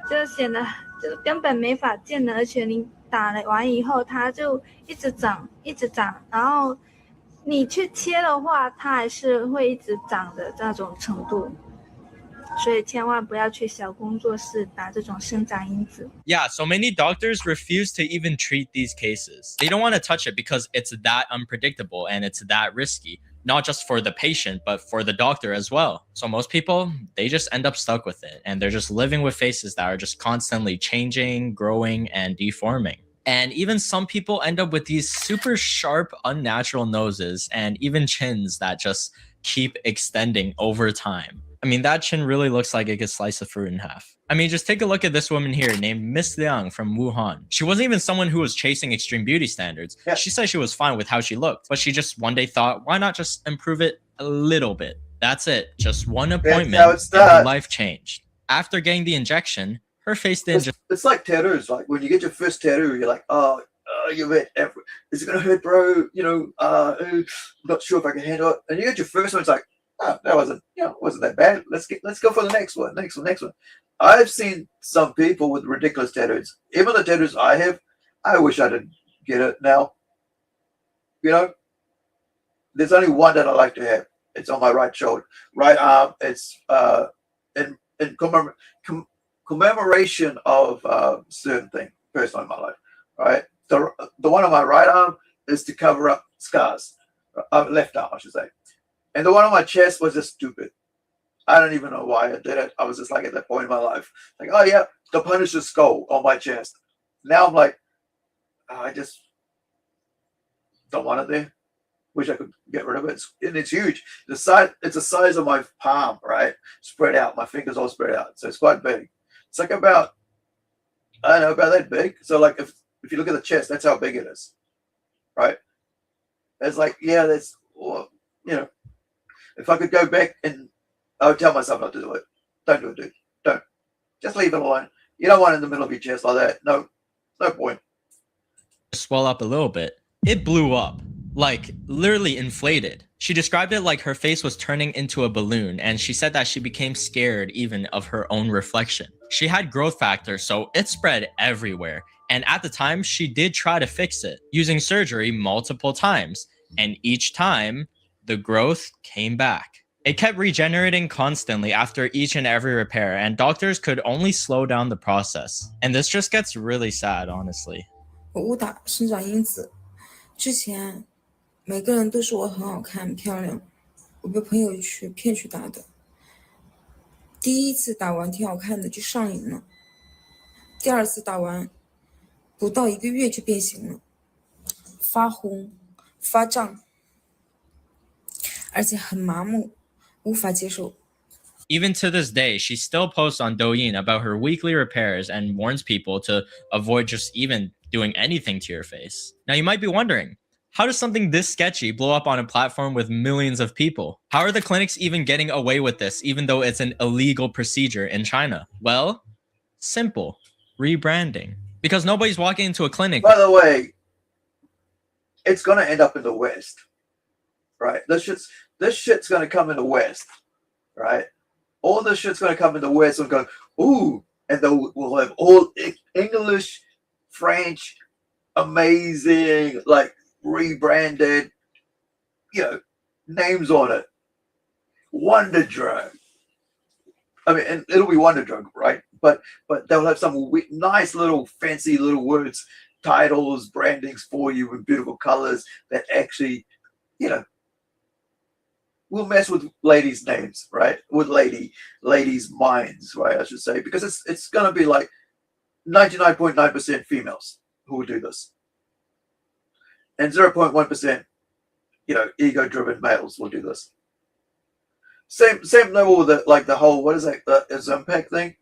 就显得就根本没法见的，而且你打了完以后，它就一直长，一直长，然后你去切的话，它还是会一直长的那种程度。所以千万不要去小工作室打这种生长因子。 Yeah, so many doctors refuse to even treat these cases. They don't want to touch it because it's that unpredictable and it's that risky, not just for the patient, but for the doctor as well. So most people, they just end up stuck with it, and they're just living with faces that are just constantly changing, growing, and deforming. And even some people end up with these super sharp, unnatural noses and even chins that just keep extending over time. I mean, that chin really looks like it could slice a fruit in half. I mean, just take a look at this woman here named Miss Liang from Wuhan. She wasn't even someone who was chasing extreme beauty standards. Yeah. She said she was fine with how she looked, but she just one day thought, why not just improve it a little bit? That's it. Just one appointment and her life changed. After getting the injection, her face didn't just... It's like tattoos. Like when you get your first tattoo, you're like, oh, you're is it going to hurt, bro? Not sure if I can handle it. And you get your first one, it's like, oh, that wasn't that bad. Let's go for the next one. I've seen some people with ridiculous tattoos. Even the tattoos I have, I wish I didn't get it now. There's only one that I like to have. It's on my right shoulder, right arm. It's in commemoration of certain thing personally in my life. Right, the one on my right arm is to cover up scars. Left arm, I should say. And the one on my chest was just stupid. I don't even know why I did it. I was just like at that point in my life, like, oh yeah, the Punisher's skull on my chest. Now I'm like, I just don't want it there. Wish I could get rid of it. It's huge. It's the size of my palm, right? Spread out. My fingers all spread out. So it's quite big. It's like about that big. So like if you look at the chest, that's how big it is, right? It's like, yeah, that's, if I could go back, and I would tell myself not to do it. Don't do it, dude. Don't. Just leave it alone. You don't want it in the middle of your chest like that. No point. Swell up a little bit. It blew up, like literally inflated. She described it like her face was turning into a balloon, and she said that she became scared even of her own reflection. She had growth factors, so it spread everywhere. And at the time, she did try to fix it using surgery multiple times. And each time, the growth came back. It kept regenerating constantly after each and every repair, and doctors could only slow down the process. And this just gets really sad, honestly. 我误打生长因子，之前每个人都说我很好看、很漂亮，我被朋友骗去打的。第一次打完挺好看的，就上瘾了。第二次打完，不到1个月就变形了，发红、发胀，而且很麻木，无法接受。Even to this day, she still posts on Douyin about her weekly repairs and warns people to avoid just even doing anything to your face. Now you might be wondering, how does something this sketchy blow up on a platform with millions of people? How are the clinics even getting away with this, even though it's an illegal procedure in China? Well, simple. Rebranding. Because nobody's walking into a clinic. By the way, it's gonna end up in the West, right? This shit's gonna come in the West, right? All this shit's gonna come in the West and go, ooh, and we'll have all English, French, amazing, like rebranded, names on it. Wonder Drug. I mean, and it'll be Wonder Drug, right? But they'll have some nice little fancy little words, titles, brandings for you with beautiful colors that actually, will mess with ladies' names, right? With ladies' minds, right? I should say, because it's gonna be like 99.9% females who will do this, and 0.1%, ego-driven males will do this. Same level with the whole, what is that, the Zeomonkey thing?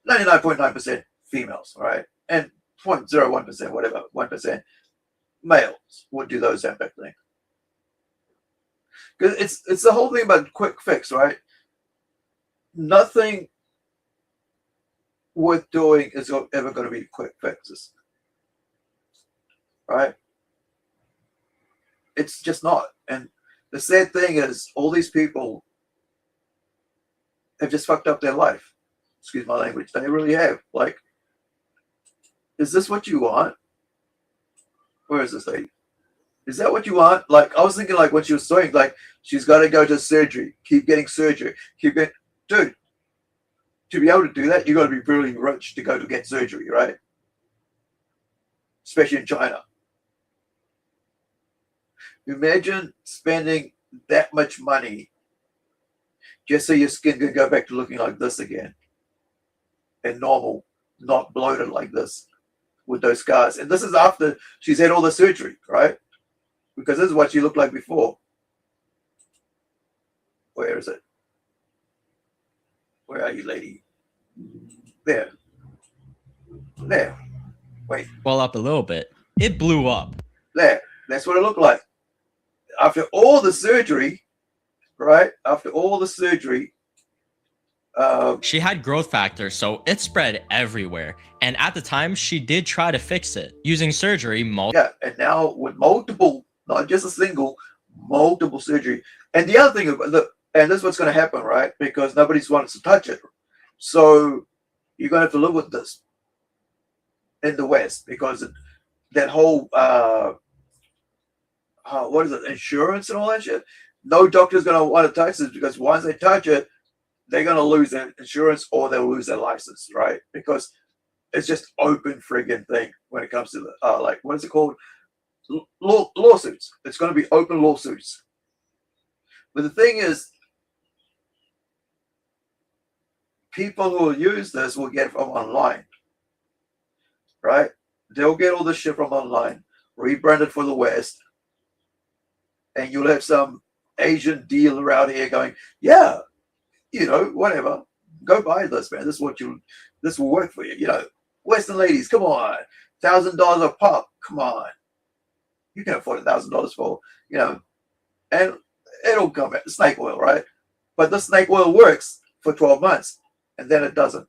99.9% females, right? And 0.01%, whatever, 1% males would do those Zeomonkey things. Because it's the whole thing about quick fix, right? Nothing worth doing is ever going to be quick fixes, right? It's just not. And the sad thing is, all these people have just fucked up their life. Excuse my language. They really have. Like, is this what you want? Where is this lady? Is that what you want? Like, I was thinking, like, what she was saying, like, she's got to go to surgery. Keep getting surgery. Dude, to be able to do that, you got to be really rich to go to get surgery, right? Especially in China. Imagine spending that much money just so your skin can go back to looking like this again. And normal, not bloated like this with those scars. And this is after she's had all the surgery, right? Because this is what she looked like before. Where is it? Where are you, lady? There. Wait. Well, up a little bit. It blew up. There. That's what it looked like. After all the surgery, right? After all the surgery, she had growth factors, so it spread everywhere. And at the time, she did try to fix it using surgery. Yeah, and now with multiple, not just a single, multiple surgery. And the other thing, and this is what's going to happen, right? Because nobody's wanted to touch it. So you're going to have to live with this in the West, because that whole, what is it, insurance and all that shit? No doctor's going to want to touch this, because once they touch it, they're going to lose their insurance or they'll lose their license, right? Because it's just open friggin' thing when it comes to the, like, what is it called? Lawsuits. It's going to be open lawsuits. But the thing is, people who will use this will get it from online, right? They'll get all this shit from online, rebranded for the West, and you'll have some Asian dealer out here going, yeah, whatever, go buy this, man. This will work for you. Western ladies, come on, $1,000 a pop, come on. You can afford $1,000 for, and it'll come at snake oil, right? But the snake oil works for 12 months, and then it doesn't.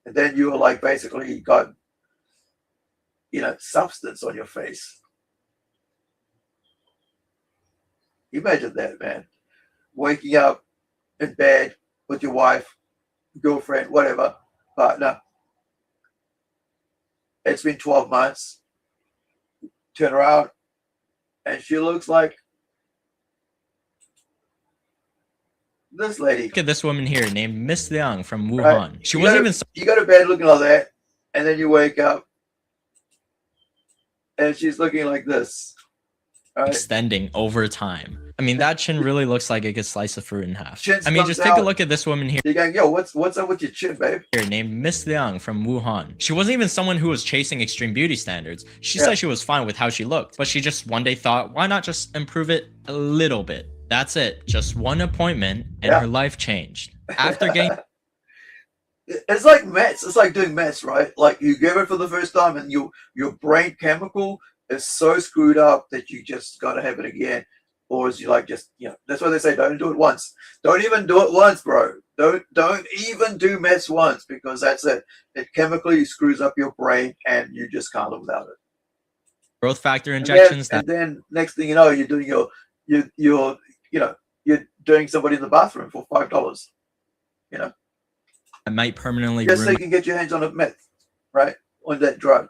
And then you're like basically got, substance on your face. Imagine that, man. Waking up in bed with your wife, girlfriend, whatever, partner. It's been 12 months. Turn around, and she looks like this lady. Look at this woman here named Miss Liang from Wuhan. Right? She wasn't even You go to bed looking like that, and then you wake up, and she's looking like this. Right? extending over time. I mean, that chin really looks like it could slice a fruit in half. Chin I mean, comes just take a out. look at this woman here. You're going, yo, what's up with your chin, babe? Named Miss Liang from Wuhan. She wasn't even someone who was chasing extreme beauty standards. She Yeah. said she was fine with how she looked, but she just one day thought, why not just improve it a little bit? That's it. Just one appointment and Yeah. her life changed. After getting It's like meds. It's like doing meds, right? Like you give it for the first time, and your brain chemical is so screwed up that you just gotta have it again. Or is you like just, you know, that's why they say don't do it once. Don't even do it once, bro. Don't even do meds once, because that's it. It chemically screws up your brain and you just can't live without it. growth factor injections, And then next thing you know, you're doing you're doing somebody in the bathroom for $5. You know, that might permanently just so ruin you can get your hands on a meth, right? On that drug.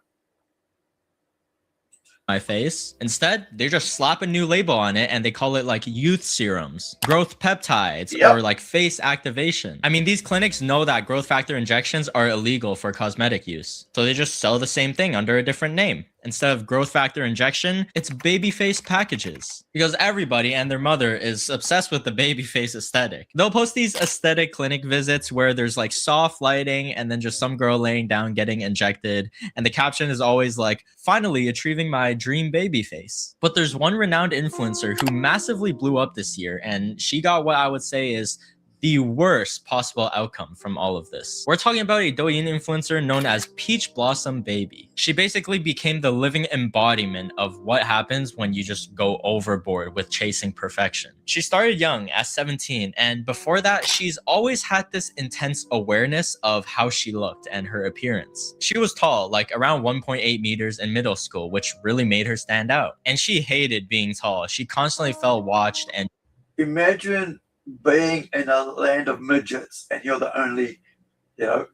my face. Instead, they just slap a new label on it and they call it like youth serums, growth peptides, Yep. or like face activation. I mean, these clinics know that growth factor injections are illegal for cosmetic use, so they just sell the same thing under a different name. Instead of growth factor injection, it's baby face packages, because everybody and their mother is obsessed with the baby face aesthetic. They'll post these aesthetic clinic visits where there's like soft lighting and then just some girl laying down getting injected, and the caption is always like, finally achieving my dream baby face. But there's one renowned influencer who massively blew up this year, and she got what I would say is the worst possible outcome from all of this. We're talking about a Douyin influencer known as Peach Blossom Baby. She basically became the living embodiment of what happens when you just go overboard with chasing perfection. She started young at 17, and before that, she's always had this intense awareness of how she looked and her appearance. She was tall, like around 1.8 meters in middle school, which really made her stand out. And she hated being tall. She constantly felt watched and Imagine being in a land of midgets and you're the only,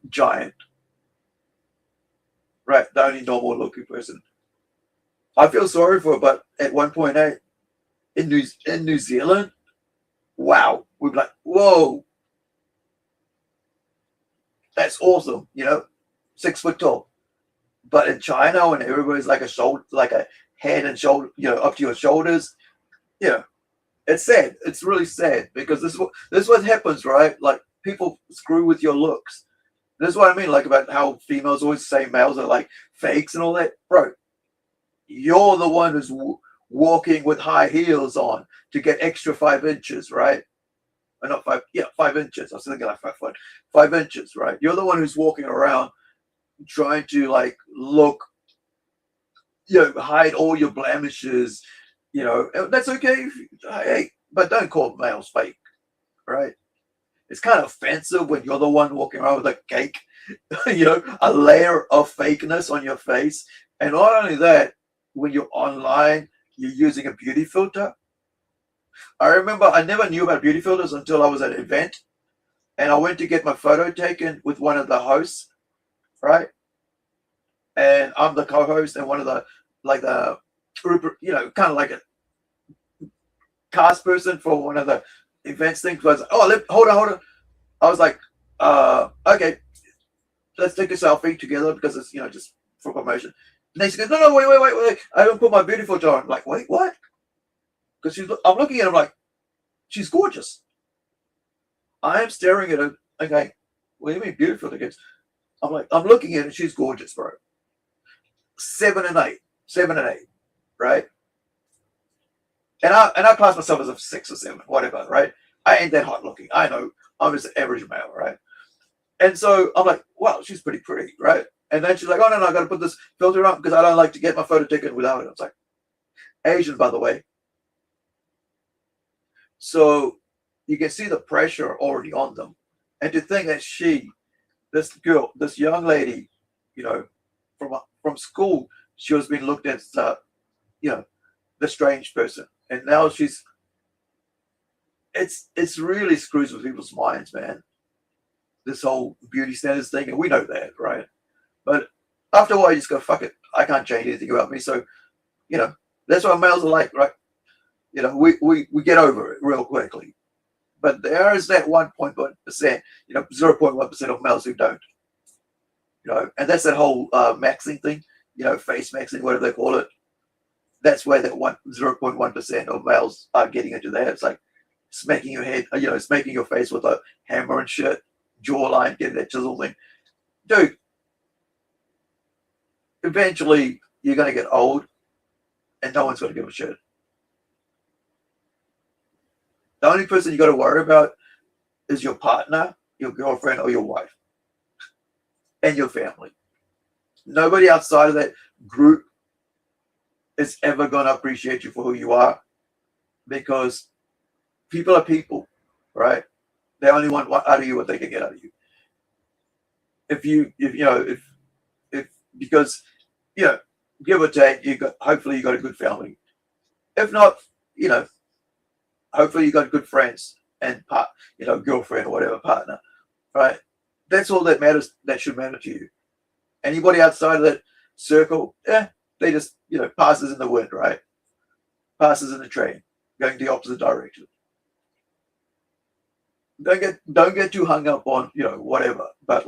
giant. Right, the only normal looking person. I feel sorry for her, but at 1.8 in New Zealand, wow, we'd be like, whoa, that's awesome, 6 foot tall. But in China, when everybody's like a head and shoulder, up to your shoulders, it's sad. It's really sad, because this is what happens, right? Like, people screw with your looks. This is what I mean, like, about how females always say males are like fakes and all that. Bro, you're the one who's walking with high heels on to get extra 5 inches, right? Or not 5, 5 inches. I was thinking like 5 foot. 5 inches, right? You're the one who's walking around trying to like look, hide all your blemishes. That's okay. Hey, but don't call males fake, right? It's kind of offensive when you're the one walking around with a cake, a layer of fakeness on your face. And not only that, when you're online, you're using a beauty filter. I remember I never knew about beauty filters until I was at an event, and I went to get my photo taken with one of the hosts, right? And I'm the co-host and one of the, kind of like a cast person for one of the events things. Was hold on. I was like, okay, let's take a selfie together, because it's just for promotion. And she goes, no, wait, I don't put my beauty filter on. I'm like, wait, what? Because I'm looking at her like, she's gorgeous. I am staring at her. Okay, what do you mean beauty filter? I'm like, I'm looking at her. She's gorgeous, bro. 7 and 8, right? And I class myself as a 6 or 7, whatever, right? I ain't that hot looking. I know. I'm just an average male, right? And so I'm like, wow, she's pretty, right? And then she's like, oh, no, I got to put this filter on because I don't like to get my photo taken without it. I was like, Asian, by the way. So you can see the pressure already on them. And to think that this young lady, from school, she was being looked at as, the strange person. And now it's really screws with people's minds, man. This whole beauty standards thing, and we know that, right? But after a while, you just go, fuck it. I can't change anything about me. So, that's what males are like, right? We get over it real quickly. But there is that 1.1%, 0.1% of males who don't. And that's that whole maxing thing, face maxing, whatever they call it. That's where that 0.1% of males are getting into that. It's like smacking your head, smacking your face with a hammer and shit, jawline, getting that chisel thing. Dude, eventually you're going to get old and no one's going to give a shit. The only person you got to worry about is your partner, your girlfriend, or your wife, and your family. Nobody outside of that group is ever going to appreciate you for who you are, because people are people, right? They only want out of you what they can get out of you. Because give or take, hopefully you got a good family. If not, hopefully you got good friends and girlfriend or whatever, partner, right? That's all that matters. That should matter to you. Anybody outside of that circle, they just passes in the wind, right? Passes in the train, going the opposite direction. Don't get too hung up on whatever, but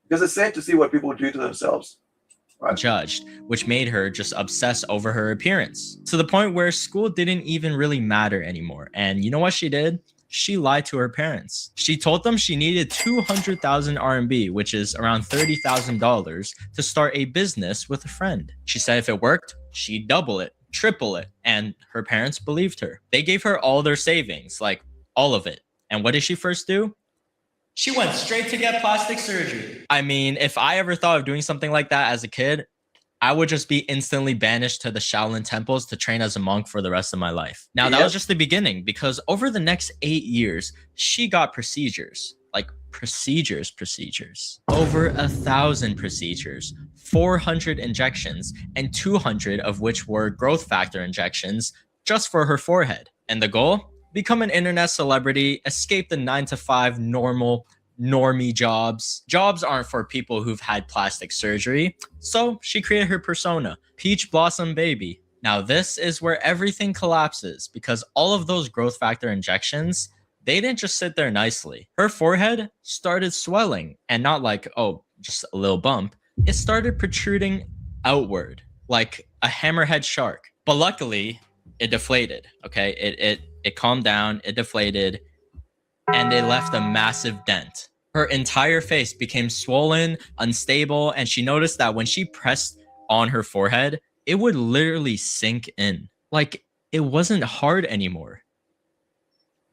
because it's sad to see what people do to themselves. Right. Judged, which made her just obsess over her appearance to the point where school didn't even really matter anymore. And you know what she did? She lied to her parents. She told them she needed 200,000 RMB, which is around $30,000, to start a business with a friend. She said if it worked, she'd double it, triple it, and her parents believed her. They gave her all their savings, like all of it. And what did she first do? She went straight to get plastic surgery. I mean, if I ever thought of doing something like that as a kid, I would just be instantly banished to the Shaolin temples to train as a monk for the rest of my life. Now, that was just the beginning, because over the next 8 years, she got procedures. Like procedures. Over 1,000 procedures, 400 injections, and 200 of which were growth factor injections just for her forehead. And the goal? Become an internet celebrity, escape the 9-to-5 normie jobs. Jobs aren't for people who've had plastic surgery. So she created her persona, Peach Blossom Baby. Now this is where everything collapses, because all of those growth factor injections, they didn't just sit there nicely. Her forehead started swelling, and not like, oh, just a little bump. It started protruding outward like a hammerhead shark. But luckily, it deflated, okay? It calmed down, it deflated, and it left a massive dent. Her entire face became swollen, unstable, and she noticed that when she pressed on her forehead, it would literally sink in. Like, it wasn't hard anymore.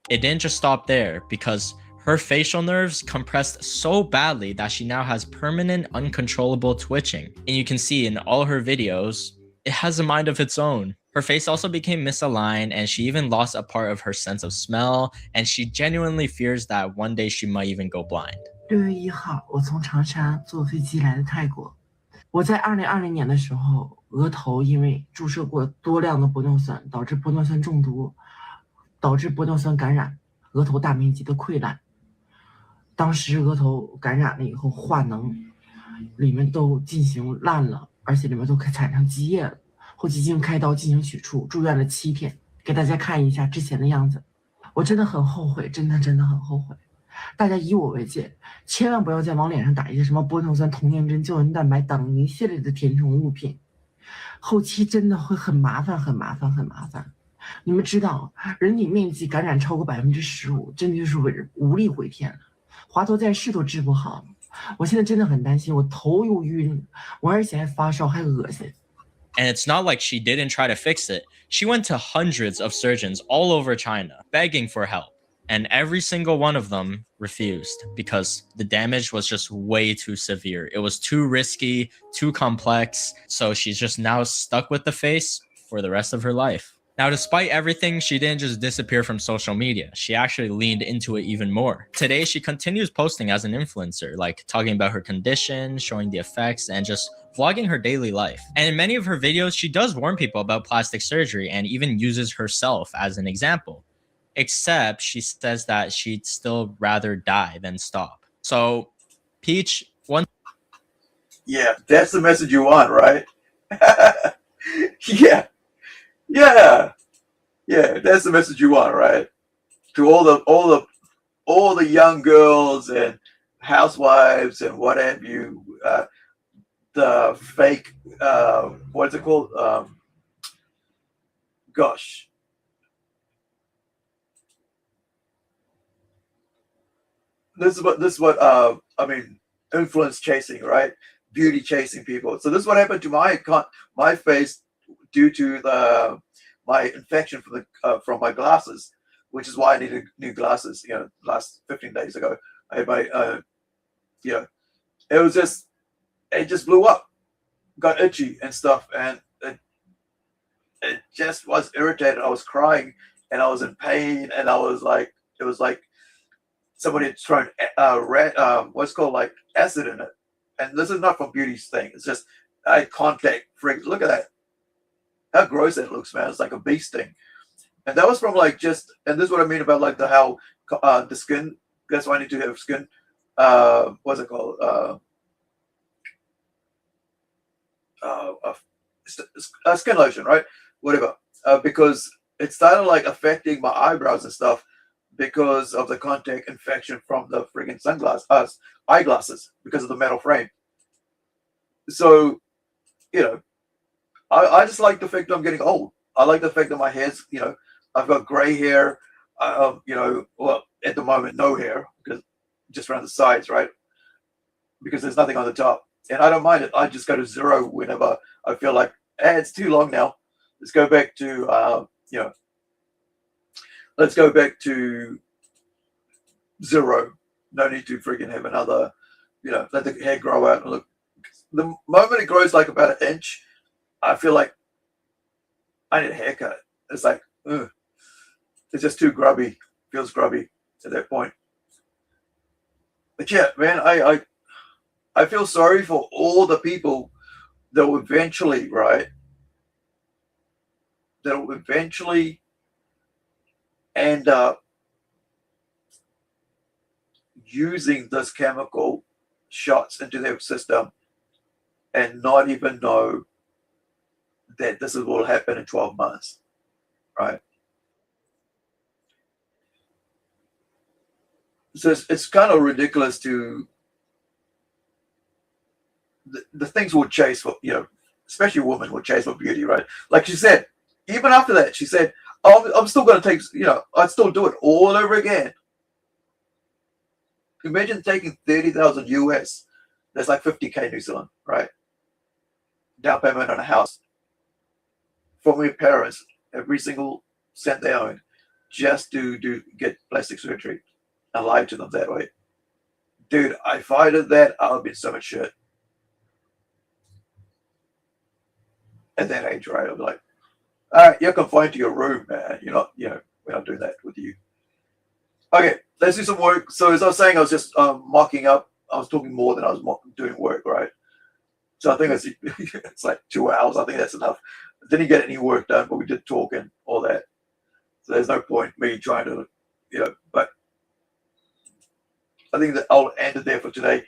It didn't just stop there, because her facial nerves compressed so badly that she now has permanent, uncontrollable twitching. And you can see in all her videos, it has a mind of its own. Her face also became misaligned, and she even lost a part of her sense of smell, and she genuinely fears that one day she might even go blind. 6月1号，我从长沙坐飞机来的泰国。我在2020年的时候，额头因为注射过多量的玻尿酸，导致玻尿酸中毒，导致玻尿酸感染，额头大面积的溃烂。当时额头感染了以后，化脓里面都进行烂了，而且里面都产生积液了。后期进行开刀进行取出，住院了7天。给大家看一下之前的样子，我真的很后悔，真的很后悔。大家以我为戒，千万不要再往脸上打一些什么玻尿酸、童颜针、胶原蛋白等一系列的填充物品，后期真的会很麻烦。你们知道，人体面积感染超过15%，真的就是无力回天了。华佗在世都治不好，我现在真的很担心，我头又晕，我而且还发烧，还恶心。And it's not like she didn't try to fix it. She went to hundreds of surgeons all over China, begging for help. And every single one of them refused because the damage was just way too severe. It was too risky, too complex. So she's just now stuck with the face for the rest of her life. Now, despite everything, she didn't just disappear from social media. She actually leaned into it even more. Today, she continues posting as an influencer, like talking about her condition, showing the effects, and just vlogging her daily life. And in many of her videos, she does warn people about plastic surgery and even uses herself as an example. Except she says that she'd still rather die than stop. So, Peach, Yeah, that's the message you want, right? Yeah. Yeah, that's the message you want, right? To all the young girls and housewives and what have you, the fake, what's it called? Gosh. This is what I mean, influence chasing, right? Beauty chasing people. So this is what happened to my face due to my infection from my glasses, which is why I needed new glasses. You know, last 15 days ago, I had my it just blew up, got itchy and stuff, and it just was irritated. I was crying and I was in pain, and it was like somebody had thrown what's called like acid in it. And this is not from beauty's thing. It's just I had contact freak. Look at that. How gross that looks, man. It's like a bee sting. And that was from like just, and this is what I mean about like how the skin, that's why I need to have skin, what's it called? Skin lotion, right? Whatever. Because it started like affecting my eyebrows and stuff because of the contact infection from the friggin' eyeglasses, because of the metal frame. So, you know, I just like the fact that I'm getting old. I like the fact that my hair's, you know, I've got gray hair, you know, well, at the moment, no hair, because just around the sides, right? Because there's nothing on the top. And I don't mind it. I just go to 0 whenever I feel like, it's too long now. Let's go back to, you know, let's go back to 0. No need to freaking have another, you know, let the hair grow out and look. The moment it grows like about an inch, I feel like I need a haircut. It's like, ugh. It's just too grubby. Feels grubby at that point. But yeah, man, I feel sorry for all the people that will eventually, right? That will eventually end up using this chemical shots into their system and not even know that this will happen in 12 months, right? So it's kind of ridiculous to the things we'll chase for, you know, especially women will chase for beauty, right? Like she said, even after that, she said, oh, I'm still going to take, you know, I'd still do it all over again. Imagine taking 30,000 US. That's like 50K New Zealand, right? Down payment on a house from your parents, every single cent they own, just to get plastic surgery and lie to them that way. Dude, if I did that, I would be in so much shit. At that age, right? I'd be like, all right, you're confined to your room, man. You're not, you know, we're not doing that with you. Okay, let's do some work. So as I was saying, I was just mocking up. I was talking more than I was doing work, right? So I think it's like 2 hours. I think that's enough. Didn't get any work done, but we did talk and all that. So there's no point me trying to, you know, but I think that I'll end it there for today.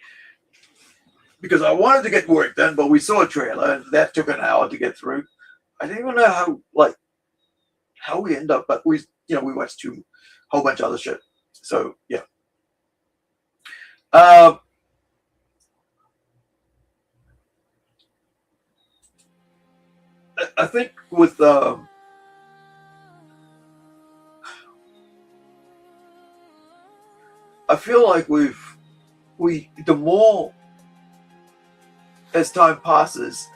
Because I wanted to get work done, but we saw a trailer and that took an hour to get through. I didn't even know how we end up, but we watched a whole bunch of other shit. So yeah. I think with I feel like the more as time passes,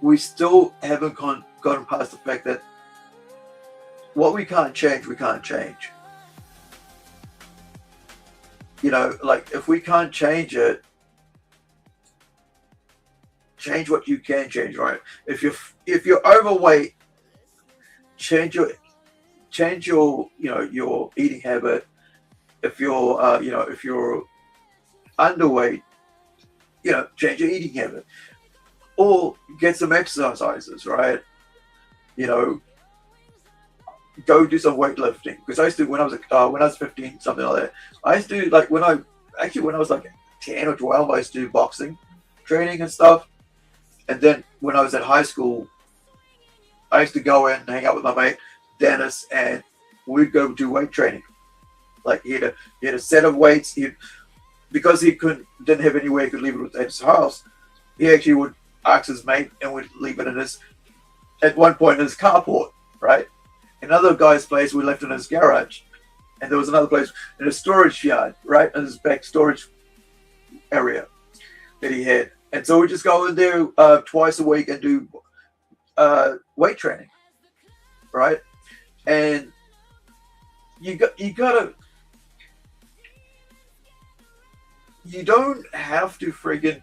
we still haven't gotten past the fact that what we can't change, we can't change. You know, like if we can't change it, change what you can change, right? If you're overweight, change your your eating habit. If you're if you're underweight, change your eating habit, or get some exercises, right? Go do some weightlifting. Because I used to when I was 15, something like that. I used to when I was like 10 or 12, I used to do boxing training and stuff. And then when I was at high school, I used to go in and hang out with my mate. Dennis, and we'd go do weight training. Like he had a set of weights. Because he didn't have anywhere he could leave it at his house, he actually would ask his mate and would leave it at one point in his carport, right? Another guy's place we left in his garage, and there was another place in a storage yard, right, in his back storage area that he had. And so we just go in there twice a week and do weight training, right? And you don't have to friggin'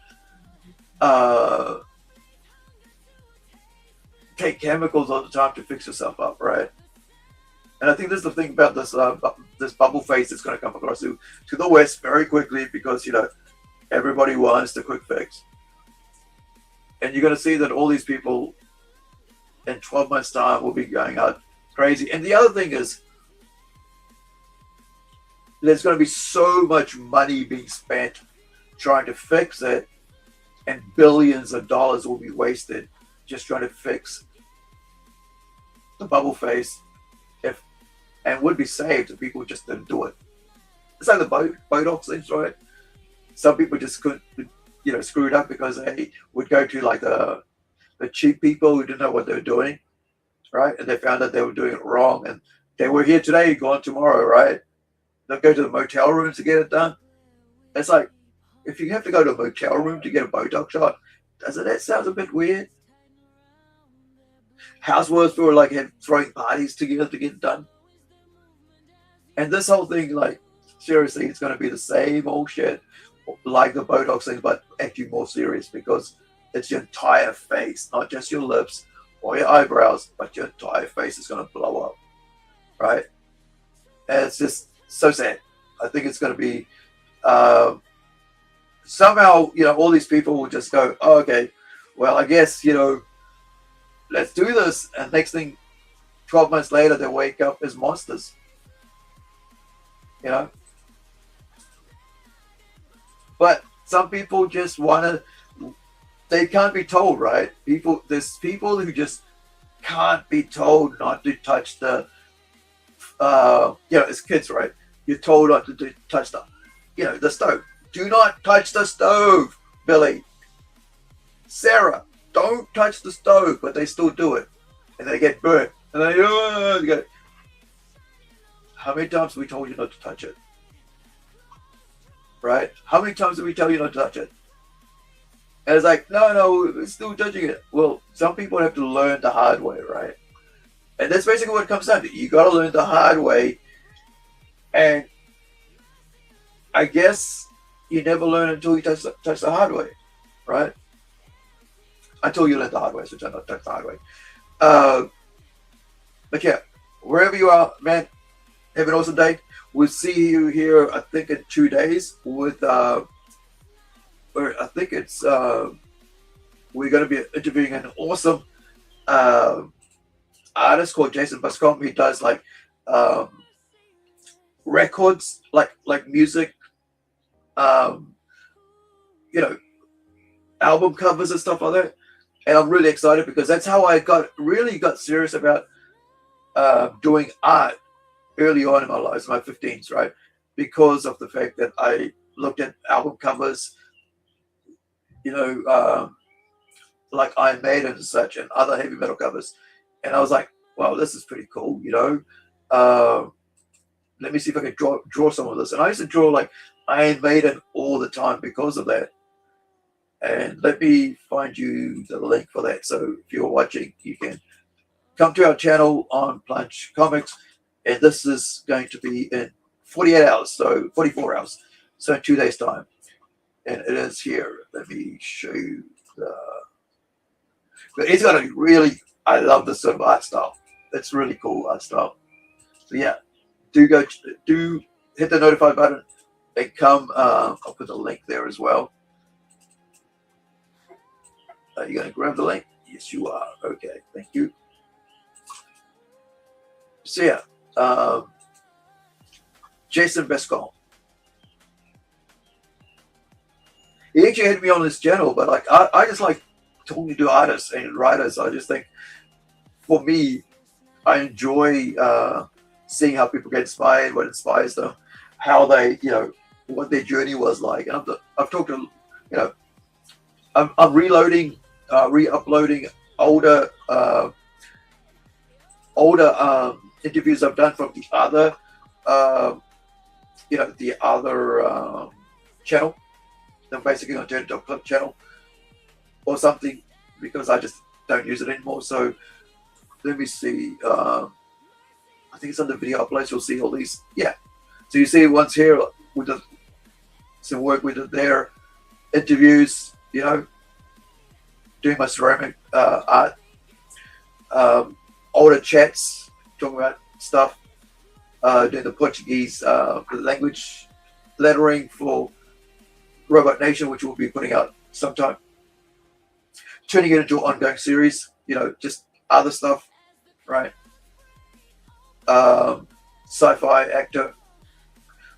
take chemicals all the time to fix yourself up, right? And I think this is the thing about this bubble face that's going to come across to the West very quickly, because everybody wants the quick fix. And you're going to see that all these people in 12 months' time will be going out crazy. And the other thing is, there's going to be so much money being spent trying to fix it, and billions of dollars will be wasted just trying to fix the bubble face, and would be saved if people just didn't do it. It's like the Botox things, right? Some people just couldn't, screw it up because they would go to like the cheap people who didn't know what they were doing, right? And they found out they were doing it wrong, and they were here today, gone tomorrow, right? They'll go to the motel rooms to get it done. It's like, if you have to go to a motel room to get a Botox shot, doesn't that sound a bit weird? Housewives were like throwing parties together to get it done. And this whole thing, like, seriously, it's going to be the same old shit like the Botox thing, but actually more serious, because it's your entire face, not just your lips or your eyebrows, but your entire face is going to blow up, right? And it's just so sad. I think it's going to be somehow, all these people will just go, oh, okay, well, I guess, let's do this. And next thing, 12 months later, they wake up as monsters. But some people just they can't be told, right? There's people who just can't be told not to touch the, as kids, right? You're told not to touch the stove. Do not touch the stove, Billy. Sarah, don't touch the stove, but they still do it. And they get burnt. And they go, how many times have we told you not to touch it? Right? How many times did we tell you not to touch it? And it's like, no, we're still touching it. Well, some people have to learn the hard way, right? And that's basically what it comes down to. You got to learn the hard way. And I guess you never learn until you touch the hard way, right? Until you learn the hard way, so not touch the hard way. But yeah, wherever you are, man, have an awesome day. We'll see you here, I think, in 2 days with, or I think it's, we're going to be interviewing an awesome artist called Jason Buscombe. He does like records, like music, album covers and stuff like that. And I'm really excited because that's how I really got serious about doing art early on in my life, my 15s, right? Because of the fact that I looked at album covers, like Iron Maiden and such, and other heavy metal covers, and I was like, wow, this is pretty cool, let me see if I can draw some of this. And I used to draw like Iron Maiden all the time because of that. And let me find you the link for that. So if you're watching, you can come to our channel on Prelaunch Comics. And this is going to be in 48 hours, so 44 hours. So in 2 days' time. And it is here. Let me show you but it's got a really, I love this sort of art style. It's really cool art style. So yeah, do hit the notify button and come. I'll put the link there as well. Are you going to grab the link? Yes, you are. Okay, thank you. So yeah, Jason Buscombe. He actually had me on this channel, but like I just like talking to artists and writers. I just think, for me, I enjoy seeing how people get inspired, what inspires them, how they, what their journey was like. And I've talked to, I'm reloading, re-uploading older interviews I've done from the other, the other channel. I'm basically going to turn it to a clip channel or something because I just don't use it anymore. So let me see. I think it's under video uploads. You'll see all these. Yeah. So you see once here we did some work we did there, interviews, doing my ceramic art, older chats, talking about stuff, doing the Portuguese language lettering for Robot Nation, which we'll be putting out sometime. Turning it into an ongoing series, just other stuff, right? Sci-fi actor.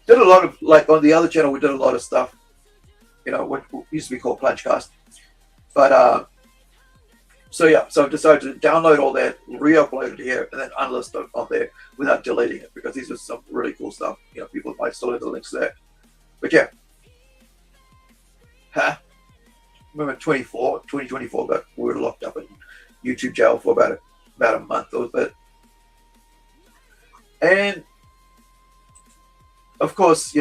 Did a lot of, like on the other channel, we did a lot of stuff, what used to be called Plungecast. But, so I've decided to download all that, re-upload it here, and then unlist it on there without deleting it, because these are some really cool stuff. People might still have the links there. But yeah. Remember 2024, but we were locked up in YouTube jail for about a month or a bit. And of course,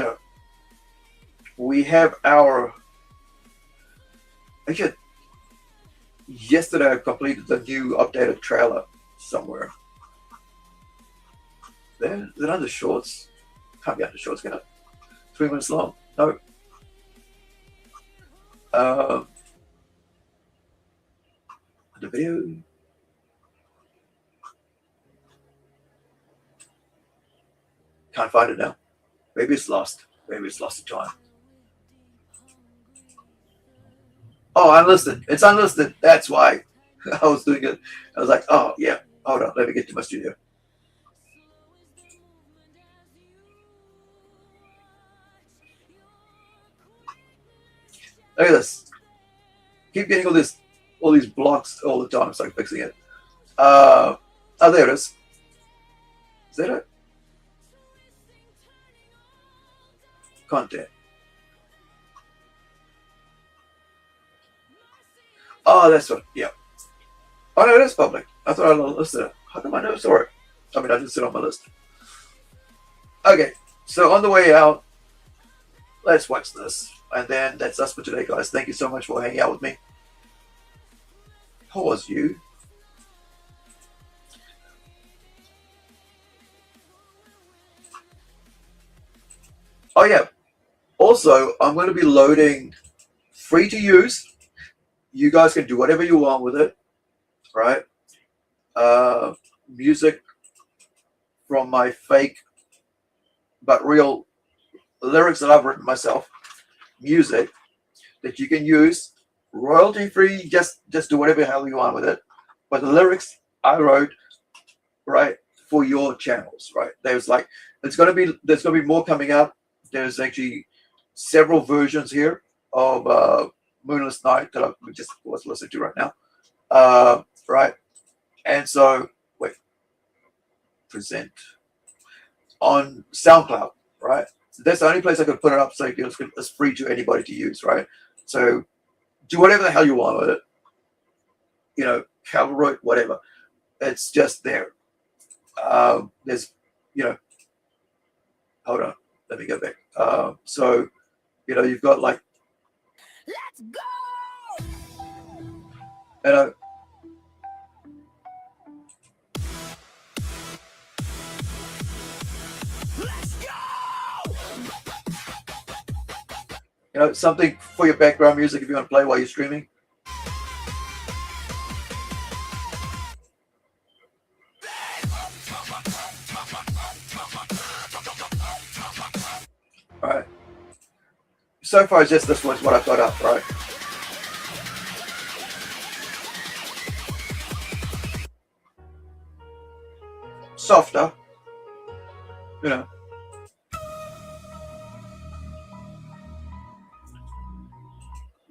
we have our. Actually, yesterday I completed the new updated trailer somewhere. Is it under shorts? Can't be under shorts, can it? 3 minutes long. No. The video. Can't find it now. Maybe it's lost. Maybe it's lost in time. Oh, unlisted. It's unlisted. That's why I was doing it. I was like, oh, yeah. Hold on. Let me get to my studio. Look at this. Keep getting all these blocks all the time, so I'm fixing it. Oh, there it is. Is that it? Content. Oh, that's what. Yeah. Oh no, it is public. I thought I listed it. How come I never saw it? I mean, I didn't sit on my list. Okay, so on the way out, let's watch this. And then that's us for today, guys. Thank you so much for hanging out with me. Pause you. Oh, yeah. Also, I'm going to be loading free to use. You guys can do whatever you want with it, right? Music from my fake but real lyrics that I've written myself. Music that you can use royalty free, just do whatever the hell you want with it, but the lyrics I wrote, right, for your channels, right? There's gonna be more coming up. There's actually several versions here of Moonless Night that we just was listening to right now, right? And so present on SoundCloud, right? That's the only place I could put it up, so it's free to anybody to use, right? So do whatever the hell you want with it. Cover it, whatever. It's just there. There's, hold on. Let me go back. So, you've got like. Let's go! Something for your background music if you want to play while you're streaming. All right. So far, just this one's what I've got up, right? Softer,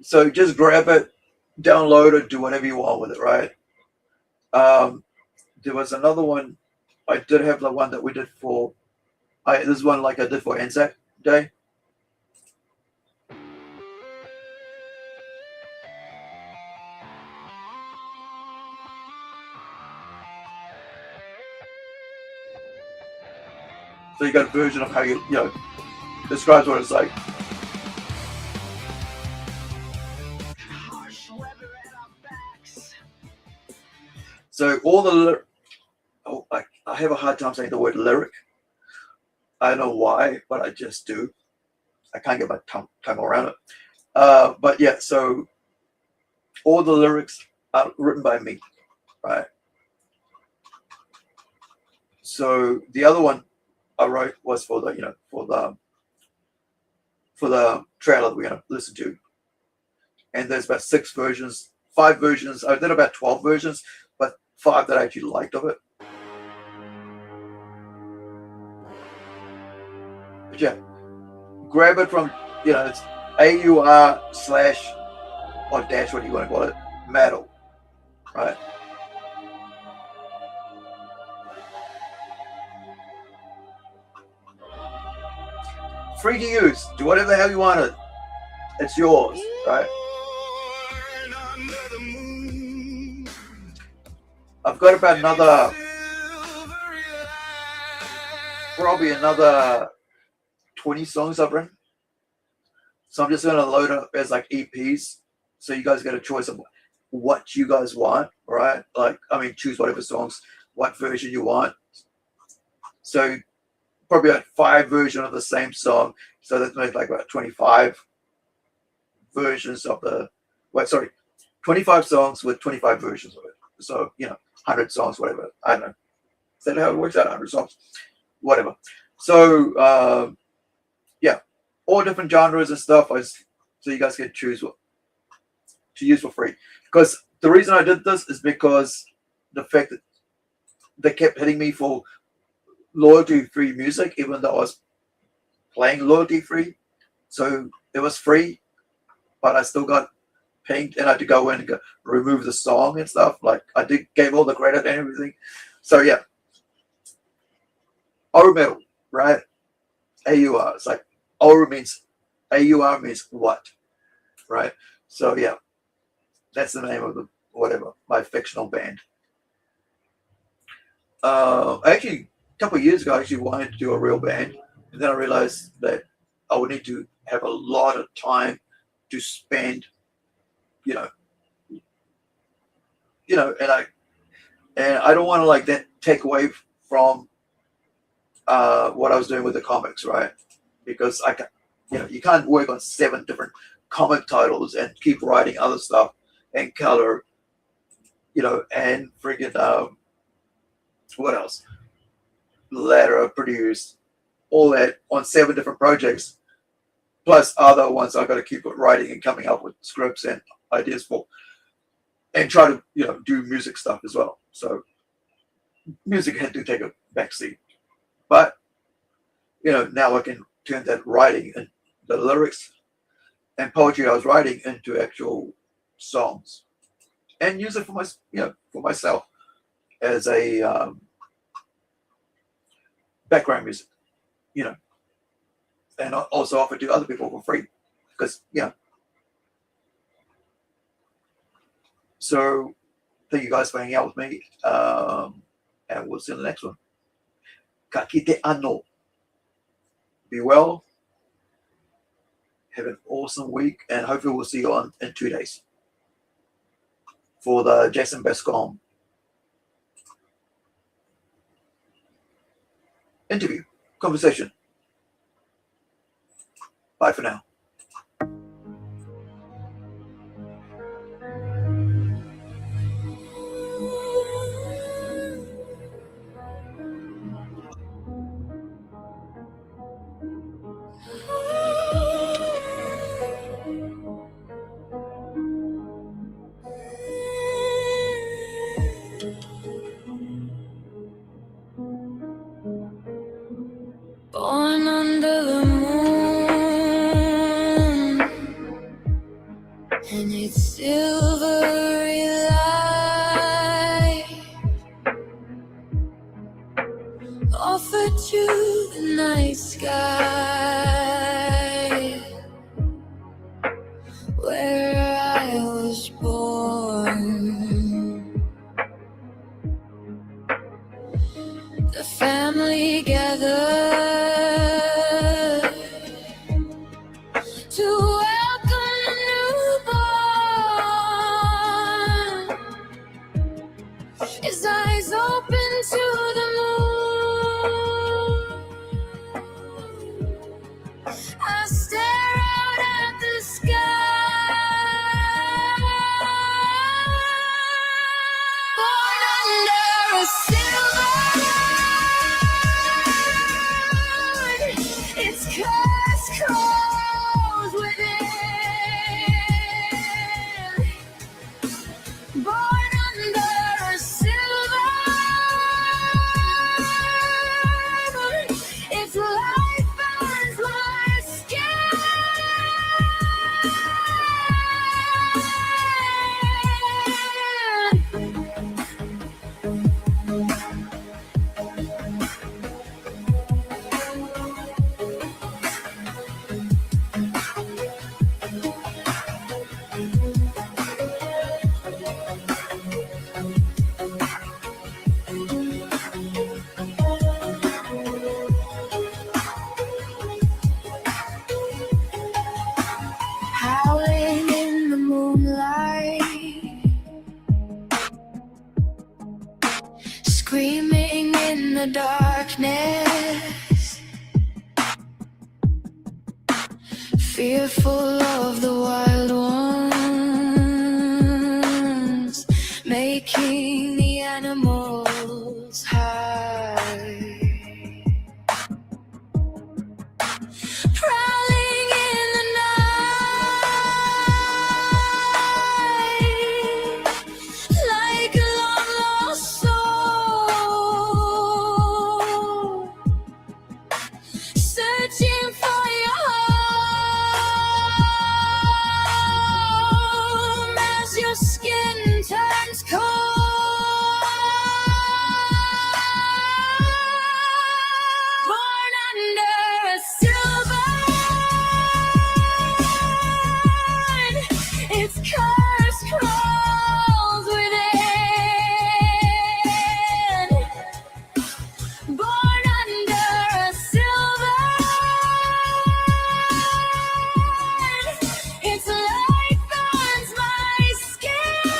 So just grab it, download it, do whatever you want with it, right? There was another one I did have the one that we did for. This is one like I did for Anzac Day. So you got a version of how you know describes what it's like. So all the I have a hard time saying the word lyric. I don't know why, but I just do. I can't get my tongue around it. But yeah, so all the lyrics are written by me, right? So the other one I wrote was for the for the trailer that we're gonna listen to, and there's about 5 versions. I did about 12 versions, but 5 that I actually liked of it. But yeah, grab it from it's AUR/ or dash, what do you want to call it, metal, right? Free to use. Do whatever the hell you want it. It's yours, right? I've got about probably another 20 songs I've written. So I'm just going to load up as like EPs. So you guys get a choice of what you guys want, right? Like, I mean, choose whatever songs, what version you want. So probably like 5 versions of the same song. So that makes like about 25 versions of 25 songs with 25 versions of it. So, 100 songs, whatever. I don't know. Is that how it works out? 100 songs, whatever. So, yeah, all different genres and stuff. So you guys can choose what to use for free. Because the reason I did this is because the fact that they kept hitting me for loyalty-free music, even though I was playing loyalty-free. So it was free, but I still got pinged, and I had to go in and remove the song and stuff. Like, I gave all the credit and everything. So yeah, Aur metal, right? AUR. It's like AUR means what, right? So yeah, that's the name of my fictional band. Actually, a couple of years ago, I actually wanted to do a real band, and then I realized that I would need to have a lot of time to spend, and I don't want to like that take away from what I was doing with the comics, right? Because you can't work on 7 different comic titles and keep writing other stuff and color, and freaking what else? Letter, produce, all that on 7 different projects, plus other ones I got to keep writing and coming up with scripts and ideas for, and try to do music stuff as well. So music had to take a backseat, but now I can turn that writing and the lyrics and poetry I was writing into actual songs and use it for myself as a background music, and also offer to other people for free, because So thank you guys for hanging out with me, and we'll see you in the next one. Ka kite ano. Be well. Have an awesome week, and hopefully we'll see you in 2 days for the Jason Bascom interview, conversation. Bye for now. Born under the moon. to the night sky where I was born. The family gathered to welcome the newborn. His eyes open to the moon. I stare out at the sky. Born under a silver moon, its curse closed within. Born under a silver moon, its light burns my skin. Howling in the moonlight, screaming in the darkness, fearful of the wild ones, making the animals hide. Prowling in the night like a long lost soul, searching for your home as your skin turns cold. Born under a silver moon, its curse crawls within. Born under a silver moon, its light burns my skin.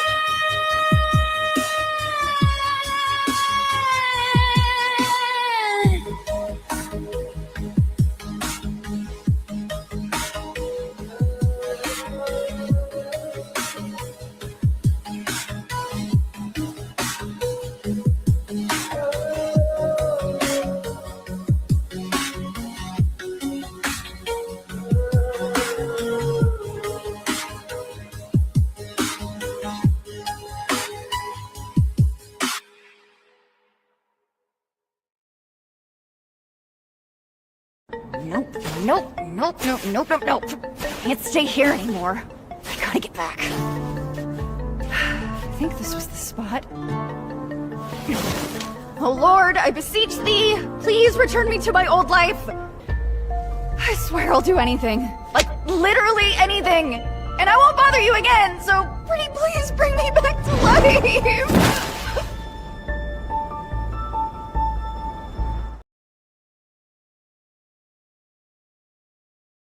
Nope, nope, nope, nope, nope, nope, nope. Can't stay here anymore. I gotta get back. I think this was the spot. Oh Lord, I beseech thee, please return me to my old life. I swear I'll do anything. Like, literally anything. And I won't bother you again, so pretty please bring me back to life.